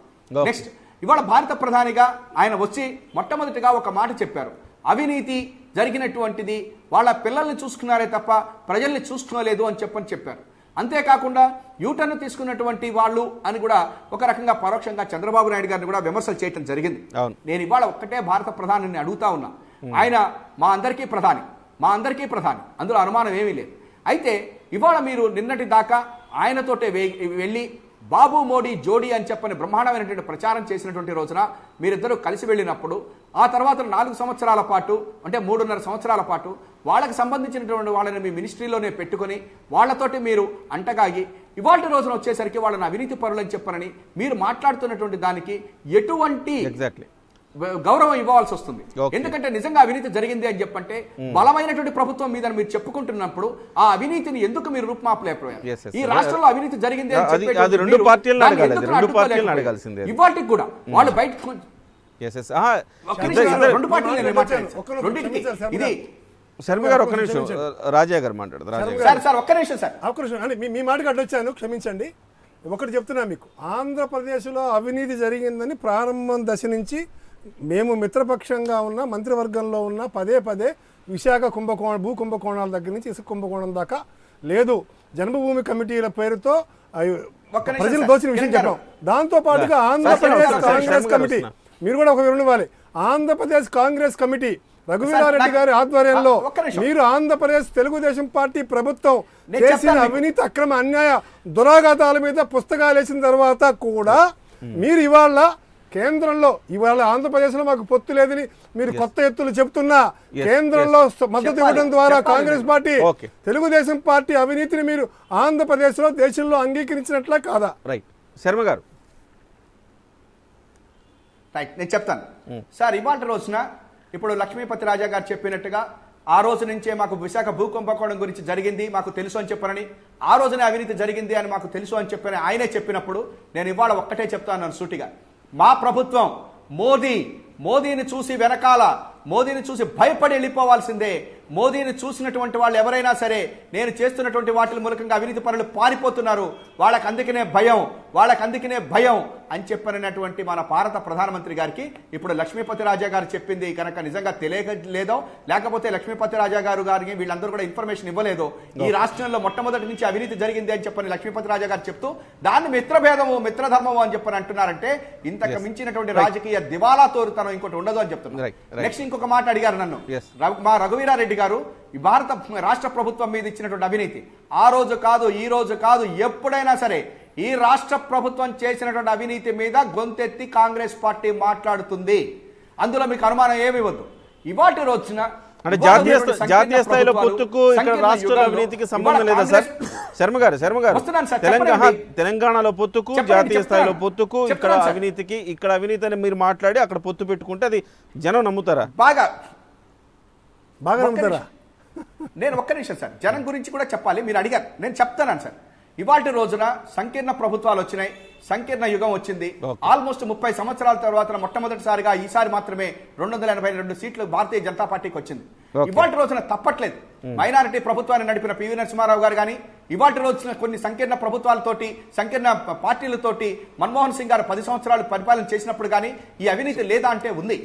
నెక్స్ట్ ఇవాళ భారత ప్రధానిగా ఆయన వచ్చి మొట్టమొదటిగా ఒక మాట చెప్పారు, అవినీతి జరిగినటువంటిది, వాళ్ళ పిల్లల్ని చూసుకున్నారే తప్ప ప్రజల్ని చూసుకోలేదు అని చెప్పారు. అంతేకాకుండా యూటర్న్ తీసుకున్నటువంటి వాళ్ళు అని కూడా ఒక రకంగా పరోక్షంగా చంద్రబాబు నాయుడు గారిని కూడా విమర్శలు చేయడం జరిగింది. నేను ఇవాళ ఒక్కటే భారత ప్రధానిని అడుగుతా ఉన్నా, ఆయన మా అందరికీ ప్రధాని, అందులో అనుమానం ఏమీ లేదు. అయితే ఇవాళ మీరు నిన్నటి దాకా ఆయనతోటే వెళ్ళి బాబు మోడీ జోడీ అని చెప్పని బ్రహ్మాండమైనటువంటి ప్రచారం చేసినటువంటి రోజున మీరిద్దరూ కలిసి వెళ్ళినప్పుడు ఆ తర్వాత 4 సంవత్సరాల పాటు అంటే 3.5 సంవత్సరాల పాటు వాళ్ళకి సంబంధించినటువంటి వాళ్ళని మీ మినిస్ట్రీలోనే పెట్టుకొని వాళ్ళతోటి మీరు అంటగాగి ఇవాళ రోజున వచ్చేసరికి వాళ్ళని అవినీతి పరులని చెప్పనని మీరు మాట్లాడుతున్నటువంటి దానికి ఎటువంటి గౌరవం ఇవ్వాల్సి వస్తుంది. ఎందుకంటే నిజంగా అవినీతి జరిగింది అని చెప్పంటే బలమైనటువంటి ప్రభుత్వం మీద మీరు చెప్పుకుంటున్నప్పుడు ఆ అవినీతిని ఎందుకు మీరు రూపుమాపలేకపోయారు? ఈ రాష్ట్రంలో అవినీతి జరిగింది అని చెప్పి ఇవాటికి కూడా వాళ్ళు బయట ఇది శర్మ గారు ఒక్క నిమిషం, రాజా గారు మాట్లాడతారు. ఒక్క నిమిషం అంటే మీ మాటకు అడ్డొచ్చాను, క్షమించండి. ఒకటి చెప్తున్నా మీకు, ఆంధ్రప్రదేశ్లో అవినీతి జరిగిందని ప్రారంభం దశ నుంచి మేము మిత్రపక్షంగా ఉన్న మంత్రివర్గంలో ఉన్న పదే విశాఖ భూ కుంభకోణాల దగ్గర నుంచి ఇసుక కుంభకోణం దాకా లేదు, జన్మభూమి కమిటీల పేరుతో ప్రజలు దోచిన విషయం చెప్పాం. దాంతో పాటుగా ఆంధ్రప్రదేశ్ కాంగ్రెస్ కమిటీ, మీరు కూడా ఒక వివరణ ఇవ్వాలి, ఆంధ్రప్రదేశ్ కాంగ్రెస్ కమిటీ రఘువీరారెడ్డి గారి ఆధ్వర్యంలో మీరు ఆంధ్రప్రదేశ్ తెలుగుదేశం పార్టీ ప్రభుత్వం చేసిన అవినీతి అక్రమ అన్యాయ దురాఘాతాల మీద పుస్తకాలు వేసిన తర్వాత కూడా మీరు ఇవాళ కేంద్రంలో ఇవాళ ఆంధ్రప్రదేశ్లో మాకు పొత్తు లేదని మీరు కొత్త ఎత్తులు చెప్తున్నా, కేంద్రంలో మద్దతు ఇవ్వడం ద్వారా కాంగ్రెస్ పార్టీ తెలుగుదేశం పార్టీ అవినీతిని మీరు ఆంధ్రప్రదేశ్లో దేశంలో అంగీకరించినట్లే కాదా? రైట్. శర్మ గారు రైట్, నేను చెప్తాను సార్. ఇవాళ రోజున ఇప్పుడు లక్ష్మీపతి రాజా గారు చెప్పినట్టుగా ఆ రోజు నుంచే మాకు విశాఖ భూకుంభకోణం గురించి జరిగింది మాకు తెలుసు అని చెప్పారని, ఆ రోజునే అవినీతి జరిగింది అని మాకు తెలుసు అని చెప్పని ఆయనే చెప్పినప్పుడు నేను ఇవాళ ఒక్కటే చెప్తాను సూటిగా, మా ప్రభుత్వం మోదీని చూసి వెనకాల, మోదీని చూసి భయపడి వెళ్ళిపోవాల్సిందే. మోదీని చూసినటువంటి వాళ్ళు ఎవరైనా సరే నేను చేస్తున్నటువంటి వాటి మూలకంగా అవినీతి పనులు పారిపోతున్నారు, వాళ్ళకి అందుకనే భయం అని చెప్పినటువంటి మన భారత ప్రధానమంత్రి గారికి ఇప్పుడు లక్ష్మీపతి రాజా గారు చెప్పింది కనుక నిజంగా తెలియక లేదో, లేకపోతే లక్ష్మీపతి రాజా గారికి వీళ్ళందరూ కూడా ఇన్ఫర్మేషన్ ఇవ్వలేదో, ఈ రాష్ట్రంలో మొట్టమొదటి నుంచి అవినీతి జరిగింది అని చెప్పని లక్ష్మీపతి రాజా గారు చెప్తూ దాన్ని మిత్రధర్మము అని చెప్పని అంటున్నారంటే ఇంతకు మించినటువంటి రాజకీయ దివాలా తోరుతనం ఇంకోటి ఉండదు అని చెప్తున్నారు. నెక్స్ట్ ఇంకొక మాట అడిగారు నన్ను మా రఘువీరారెడ్డి గారు, ఈ భారత రాష్ట్ర ప్రభుత్వం మీద ఇచ్చినటువంటి అవినీతి ఆ రోజు కాదు ఈ రోజు కాదు ఎప్పుడైనా సరే ఈ రాష్ట్ర ప్రభుత్వం చేసినటువంటి అవినీతి మీద గొంతెత్తి కాంగ్రెస్ పార్టీ మాట్లాడుతుంది, అందులో మీకు అనుమానం ఏమి ఇవ్వద్దు. ఇవాటి రోజున అంటే జాతీయ స్థాయిలో పొత్తుకు ఇక్కడ రాష్ట్ర అవినీతికి సంబంధం లేదా సార్? శర్మ గారు తెలంగాణలో పొత్తుకు జాతీయ స్థాయిలో పొత్తుకు ఇక్కడ అవినీతికి, ఇక్కడ అవినీతి అని మీరు మాట్లాడి అక్కడ పొత్తు పెట్టుకుంటే అది జనం నమ్ముతారా? బాగా నమ్ముతారా? నేను ఒక్క నిమిషం సార్, జనం గురించి కూడా చెప్పాలి, మీరు అడిగారు, నేను చెప్తాను సార్. ఇవాటి రోజున సంకీర్ణ ప్రభుత్వాలు వచ్చినాయి, సంకీర్ణ యుగం వచ్చింది. ఆల్మోస్ట్ 30 సంవత్సరాల తర్వాత మొట్టమొదటిసారిగా ఈసారి మాత్రమే 282 సీట్లు భారతీయ జనతా పార్టీకి వచ్చింది. ఇవాటి రోజున తప్పట్లేదు, మైనారిటీ ప్రభుత్వాన్ని నడిపిన పివి నరసింహారావు గారు కానీ, ఇవాటి రోజున కొన్ని సంకీర్ణ ప్రభుత్వాలతోటి సంకీర్ణ పార్టీలతోటి మన్మోహన్ సింగ్ గారు 10 సంవత్సరాలు పరిపాలన చేసినప్పుడు కానీ ఈ అవినీతి లేదా అంటే ఉంది.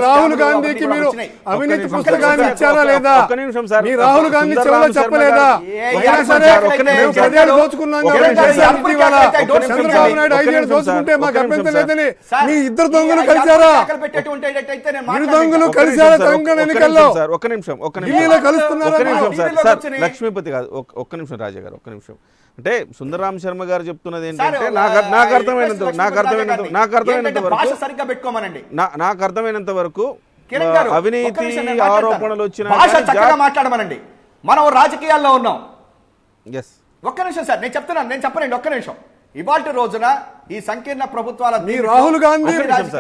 రాహుల్ గాంధీకి మీరు అవినీతి పుస్తకాన్ని ఇచ్చారా లేదా? రాహుల్ గాంధీ చెవులో చెప్పలేదా? చంద్రబాబు నాయుడు 5 ఏళ్ళు దోచుకుంటే మాకు అభ్యంతరం లేదని మీ ఇద్దరు దొంగలు కలిసారా? ఇరు దొంగలు కలిసారా తెలంగాణ ఎన్నికల్లో? ఒక్క నిమిషం లక్ష్మీపతి కాదు, ఒక్క నిమిషం రాజా గారు, ఒక్క నిమిషం. అంటే సుందరరామ శర్మ గారు చెప్తున్నది ఏంటంటే నాకు అర్థమైనంత వరకు అవినీతి ఆరోపణలు వచ్చిన మాట్లాడమనండి. మనం రాజకీయాల్లో ఉన్నాం. ఒక్క నిమిషం సార్, నేను చెప్పనండి ఒక్క నిమిషం. ఇవాళ రోజున ఈ సంకీర్ణ ప్రభుత్వాల రాహుల్ గాంధీ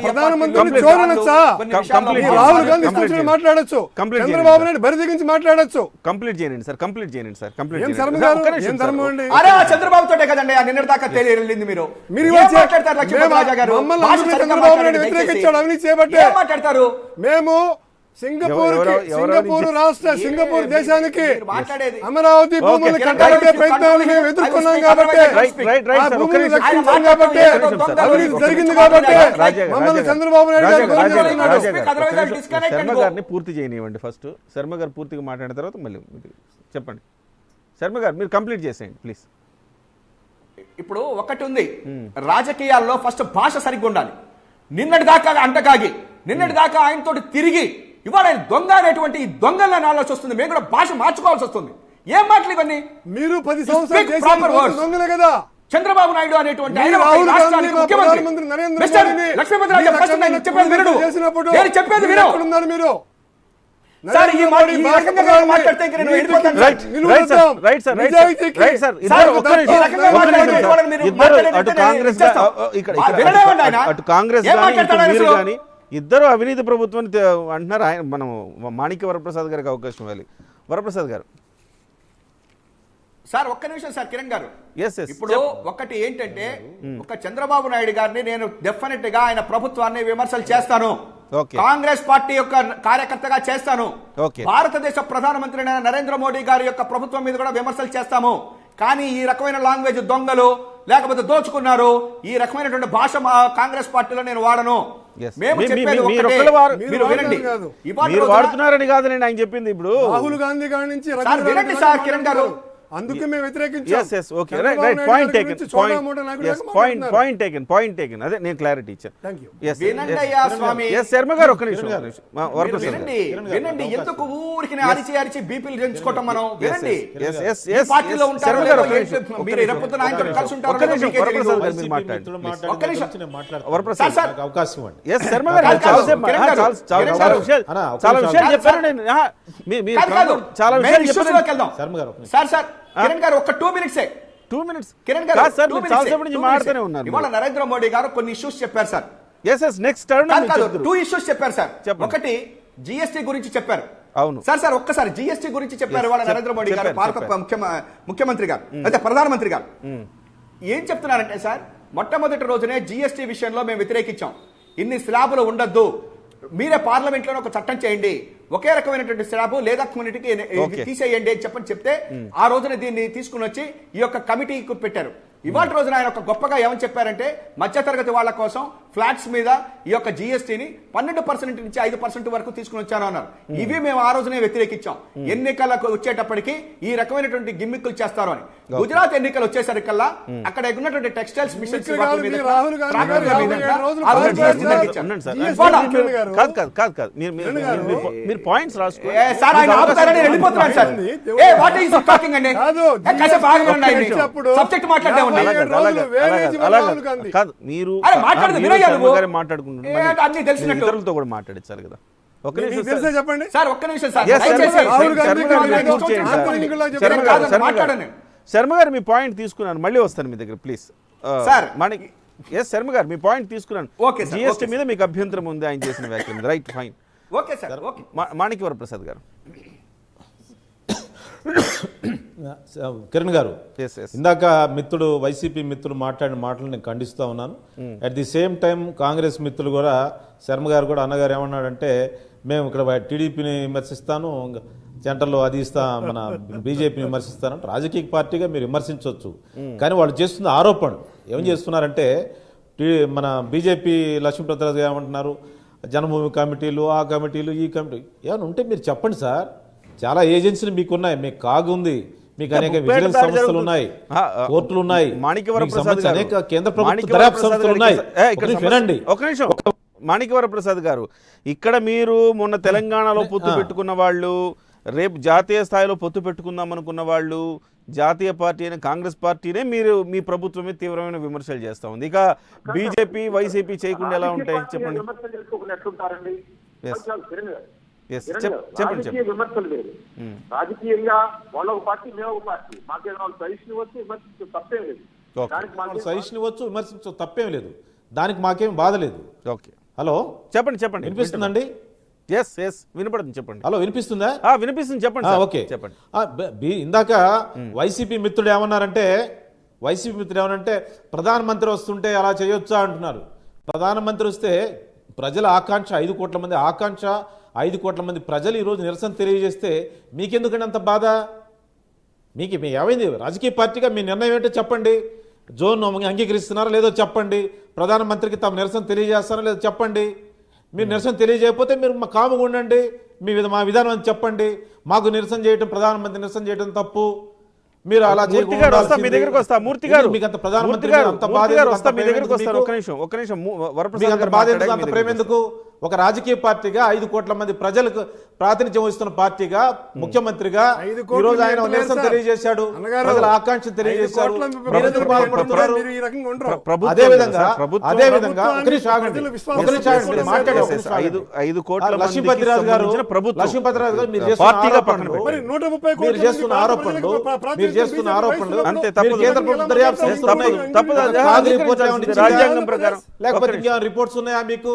ప్రధానమంత్రిని చూడనొచ్చా? రాహుల్ గాంధీ మాట్లాడచ్చు, చంద్రబాబు నాయుడు బరిదిగించి మాట్లాడచ్చు. కంప్లీట్ చేయండి సార్. అరే చంద్రబాబు తోటే కదండి నిన్నటి దాకా తెలియలేదు. మీరు వ్యతిరేకించాడు అవినీతి చేపట్టే మాట్లాడతారు. మేము సింగపూర్ దేశానికి అమరావతి భూములు కట్టబెట్టే ప్రయత్నాన్ని మేము ఎదుర్కొన్నాం కాబట్టి, అవినీతి జరిగింది కాబట్టి మమ్మల్ని చంద్రబాబు నాయుడు శర్మ గారిని పూర్తి చేయనివ్వండి. ఫస్ట్ శర్మ గారు పూర్తిగా మాట్లాడిన తర్వాత మళ్ళీ చెప్పండి. శర్మ గారు మీరు కంప్లీట్ చేసేయండి ప్లీజ్. ఇప్పుడు ఒకటి ఉంది, రాజకీయాల్లో ఫస్ట్ భాష సరిగ్గా ఉండాలి. నిన్నటి దాకా ఆయనతో తిరిగి ఇవాళ దొంగ అనేటువంటి ఈ దొంగల నాలోచి వస్తుంది. మేము కూడా భాష మార్చుకోవాల్సి వస్తుంది. ఏం మాటలు ఇవన్నీ? మీరు 10 సంవత్సరాలు దొంగలే కదా. చంద్రబాబు నాయుడు అనేటువంటి ఇద్దరు అవినీతి ప్రభుత్వం అంటున్నారు. ఆయన మనం మాణిక్య వరప్రసాద్ గారికి అవకాశం ఇవ్వాలి. వరప్రసాద్ గారు సార్ ఒక్క నిమిషం సార్. కిరణ్ గారు ఇప్పుడు ఒకటి ఏంటంటే, ఒక చంద్రబాబు నాయుడు గారిని నేను డెఫినెట్ గా ఆయన ప్రభుత్వాన్ని విమర్శలు చేస్తాను, కాంగ్రెస్ పార్టీ యొక్క కార్యకర్తగా చేస్తాను, భారతదేశ ప్రధానమంత్రి నరేంద్ర మోడీ గారి యొక్క ప్రభుత్వం మీద కూడా విమర్శలు చేస్తాము. కానీ ఈ రకమైన లాంగ్వేజ్ దొంగలు లేకపోతే దోచుకున్నారు ఈ రకమైనటువంటి భాష కాంగ్రెస్ పార్టీలో నేను వాడను. మీరు వాడుతున్నారని కాదని ఆయన చెప్పింది. ఇప్పుడు రాహుల్ గాంధీ గారి నుంచి వినండి సార్ కిరణ్ గారు, అందుకే మేము వ్యతిరేకించాం. అదే నేను క్లారిటీ ఇచ్చాను. వినండి, ఎందుకు ఊరికి అరిచి బీపీలు పెంచుకోవటం? మనం వినండి, పార్టీలో ఉంటారు, అవకాశం సార్. కిరణ్ గారు ఒక్క 2 minutes 2 minutes. కిరణ్ గారు, కాదు సార్, 2 మీరు minutes. చాలాసేపటి నుంచి 2 minutes. మాట్లాడుతూనే ఉన్నారు. ఇవాళ నరేంద్ర మోడీ గారు కొన్ని ఇష్యూస్ చెప్పారు సార్. ఎస్ నెక్స్ట్ టర్న్ కాదు 2 ఇష్యూస్ చెప్పారు సార్. చెప్పండి. ఒకటి జిఎస్టీ గురించి చెప్పారు. అవును సార్ ఒక్కసారి జిఎస్టీ గురించి చెప్పారు ఇవాళ నరేంద్ర మోడీ గారు, చెప్పారు, భారత ముఖ్యమంత్రి గారు అయితే ప్రధానమంత్రి గారు ఏం చెప్తున్నారంటే సార్, మొట్టమొదటి రోజునే జిఎస్టీ విషయంలో మేము వ్యతిరేకించాం. ఇన్ని స్లాబులు ఉండొద్దు, మీరే పార్లమెంట్ లో ఒక చట్టం చేయండి, ఒకే రకమైనటువంటి స్లాబ్ లేదా కమ్యూనిటీకి తీసేయండి అని చెప్తే ఆ రోజున దీన్ని తీసుకుని వచ్చి ఈ యొక్క కమిటీకి పెట్టారు. ఇవాళ రోజున ఆయన ఒక గొప్పగా ఏమని చెప్పారంటే, మధ్యతరగతి వాళ్ళ కోసం ఫ్లాట్స్ మీద ఈ యొక్క జిఎస్టీని 12% నుంచి 5% వరకు తీసుకుని వచ్చాను అన్నారు. ఇవి మేము ఆ రోజునే వ్యతిరేకించాం. ఎన్నికలకు వచ్చేటప్పటికి ఈ రకమైనటువంటి గిమ్మిక్కులు చేస్తారు అని. గుజరాత్ ఎన్నికలు వచ్చేసరికల్లా అక్కడ ఉన్నటువంటి టెక్స్టైల్స్ మిషన్స్ మీరు పాయింట్స్ రాసుకోండి. సార్ ఆయన ఆపుతారని వెళ్ళిపోతున్నాను సార్. వాట్ ఈస్ టాకింగ్ అండి, కాసేపు ఆగండి ఆయన. సబ్జెక్ట్ మాట్లాడదామండి. కాదు మీరు మాట్లాడదు వినయ్యా నువ్వు. మాట్లాడుకుంటున్నారు, అన్ని తెలిసినట్టు ఇతరులతో కూడా మాట్లాడించాలి కదా. ఒక నిమిషం తెలుసా చెప్పండి. సార్, ఒక్క నిమిషం సార్. Yes, దయచేసి రాహుల్ గాంధీ శర్మ గారు మీరు పూర్తి చేయండి సార్. మాట్లాడండి. శర్మ గారు మీ పాయింట్ తీసుకున్నాను, మళ్ళీ వస్తాను మీ దగ్గర ప్లీజ్. సార్. మనకి శర్మ గారు మీ పాయింట్ తీసుకున్నాను. ఓకే సార్, జిఎస్టీ ఓకే మీద మీకు అభ్యంతరం ఉంది ఆయన చేసిన వ్యాఖ్యలు, right fine. Okay sir, okay. Manikyavara Prasad గారు. కిరణ్ గారు, Yes, yes. ఇందాక మిత్రుడు వైసీపీ మిత్రుడు మాట్లాడిన మాటలు నేను ఖండిస్తూ ఉన్నాను. At the same time Congress మిత్రులు కూడా, శర్మ గారు కూడా, అన్నగారు ఏమన్నాడంటే, మేము ఇక్కడ టీడీపీని విమర్శిస్తాను, సెంటర్లో అది ఇస్తా, మన బీజేపీని విమర్శిస్తానంటే, రాజకీయ పార్టీగా మీరు విమర్శించవచ్చు, కానీ వాళ్ళు చేస్తున్న ఆరోపణలు ఏం చేస్తున్నారంటే, మన బీజేపీ లక్ష్మీప్రసాద్ గారు ఏమంటున్నారు, జన్మభూమి కమిటీలు, ఆ కమిటీలు, ఈ కమిటీ ఏమైనా ఉంటే మీరు చెప్పండి సార్. చాలా ఏజెన్సీలు మీకున్నాయి, మీకు కాగు ఉంది, మీకు అనేక విజిలెన్స్ సంస్థలు ఉన్నాయి, కోర్టులు ఉన్నాయి, మాణిక్యవర ప్రసాద్ గారు, అనేక కేంద్ర ప్రభుత్వ దర్యాప్తు సంస్థలు ఉన్నాయి. వినండి ఒక నిమిషం. మాణిక్యవర ప్రసాద్ గారు, ఇక్కడ మీరు మొన్న తెలంగాణలో పొత్తు పెట్టుకున్న వాళ్ళు, రేపు జాతీయ స్థాయిలో పొత్తు పెట్టుకుందాం అనుకున్న వాళ్ళు, జాతీయ పార్టీ అయిన కాంగ్రెస్ పార్టీనే మీరు మీ ప్రభుత్వం మీద తీవ్రమైన విమర్శలు చేస్తా ఉంది. ఇక బీజేపీ వైసీపీ చేయకుండా ఎలా ఉంటాయి చెప్పండి. చెప్పండి. విమర్శలు లేదు, రాజకీయంగా వాళ్ళ ఒక పార్టీ, మేము ఒక పార్టీ, మాకేదో సజెషన్ వచ్చి విమర్శించే తప్పే లేదు. సజెషన్ ఇవ్వచ్చు, విమర్శించవచ్చు, తప్పేం లేదు, దానికి మాకేం బాధ లేదు. ఓకే, హలో చెప్పండి. వినిపిస్తుందండి? ఎస్ వినపడుతుంది, చెప్పండి. హలో, వినిపిస్తుందా? వినిపిస్తుంది, చెప్పండి. ఓకే, చెప్పండి. ఇందాక వైసీపీ మిత్రుడు ఏమన్నారంటే, ప్రధానమంత్రి వస్తుంటే అలా చేయొచ్చా అంటున్నారు. ప్రధానమంత్రి వస్తే ప్రజల ఆకాంక్ష, 5 కోట్ల మంది ఆకాంక్ష, 5 కోట్ల మంది ప్రజలు ఈరోజు నిరసన తెలియజేస్తే మీకెందుకండి అంత బాధ? మీకు ఏమైంది? రాజకీయ పార్టీగా మీ నిర్ణయం ఏంటో చెప్పండి. జోన్ అంగీకరిస్తున్నారా లేదో చెప్పండి. ప్రధానమంత్రికి తమ నిరసన తెలియజేస్తారా లేదో చెప్పండి. మీరు నిరసన తెలియజేయకపోతే మీరు మా కాముగా ఉండండి, మా విధానం అని చెప్పండి. మాకు నిరసన చేయడం, ప్రధానమంత్రి నిరసన చేయడం తప్పు. మీరు అలా మూర్తి గారు వస్తా మీ దగ్గరకు వస్తా. మూర్తి గారు, మీకు అంత ప్రధానమంత్రి అంత బాధ వస్తా మీ దగ్గరకు వస్తాను. ఒక నిమిషం. వరప్రసాద్ గారు బాధ ఎందుకు, అంత ప్రేమ ఎందుకు? ఒక రాజకీయ పార్టీగా 5 కోట్ల మంది ప్రజలకు ప్రాతినిధ్యం వహిస్తున్న పార్టీగా, ముఖ్యమంత్రిగా ఈ రోజు ఆయన నిరసన తెలియజేశాడు, ప్రజల ఆకాంక్ష తెలియజేశాడు. అదే విధంగా లక్ష్మీపతిరాజు గారు మీరు చేస్తున్న ఆరోపణలు అంతే తప్పు. కేంద్ర ప్రభుత్వ దర్యాప్తు రాజ్యాంగం ప్రకారం లేకపోతే ఇంకా రిపోర్ట్స్ ఉన్నాయా మీకు?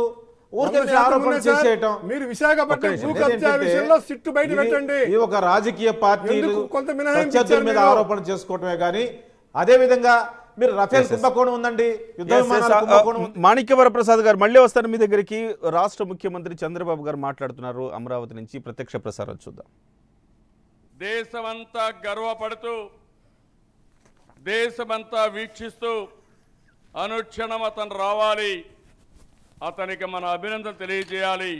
మీరు విశాఖపట్నం భూ కబ్జా విషయంలో సిట్టు బయట పెట్టండి. ఈ ఒక రాజకీయ పార్టీలు కొంత ప్రత్యర్థుల మీద ఆరోపణ చేసుకోవటమే కానీ, అదే విధంగా మీరు రఫేల్ కుంభకోణం ఉందండి, యుద్ధ విమానాల కుంభకోణం. మాణిక్యవర ప్రసాద్ గారు మళ్ళీ వస్తారు మీ దగ్గరికి. రాష్ట్ర ముఖ్యమంత్రి చంద్రబాబు గారు మాట్లాడుతున్నారు అమరావతి నుంచి. ప్రత్యక్ష ప్రసారం చూద్దాం. దేశమంతా గర్వపడుతూ, దేశమంతా వీక్షిస్తూ అనుక్షణం అతను రావాలి, అతనికి మన అభినందన తెలియజేయాలి.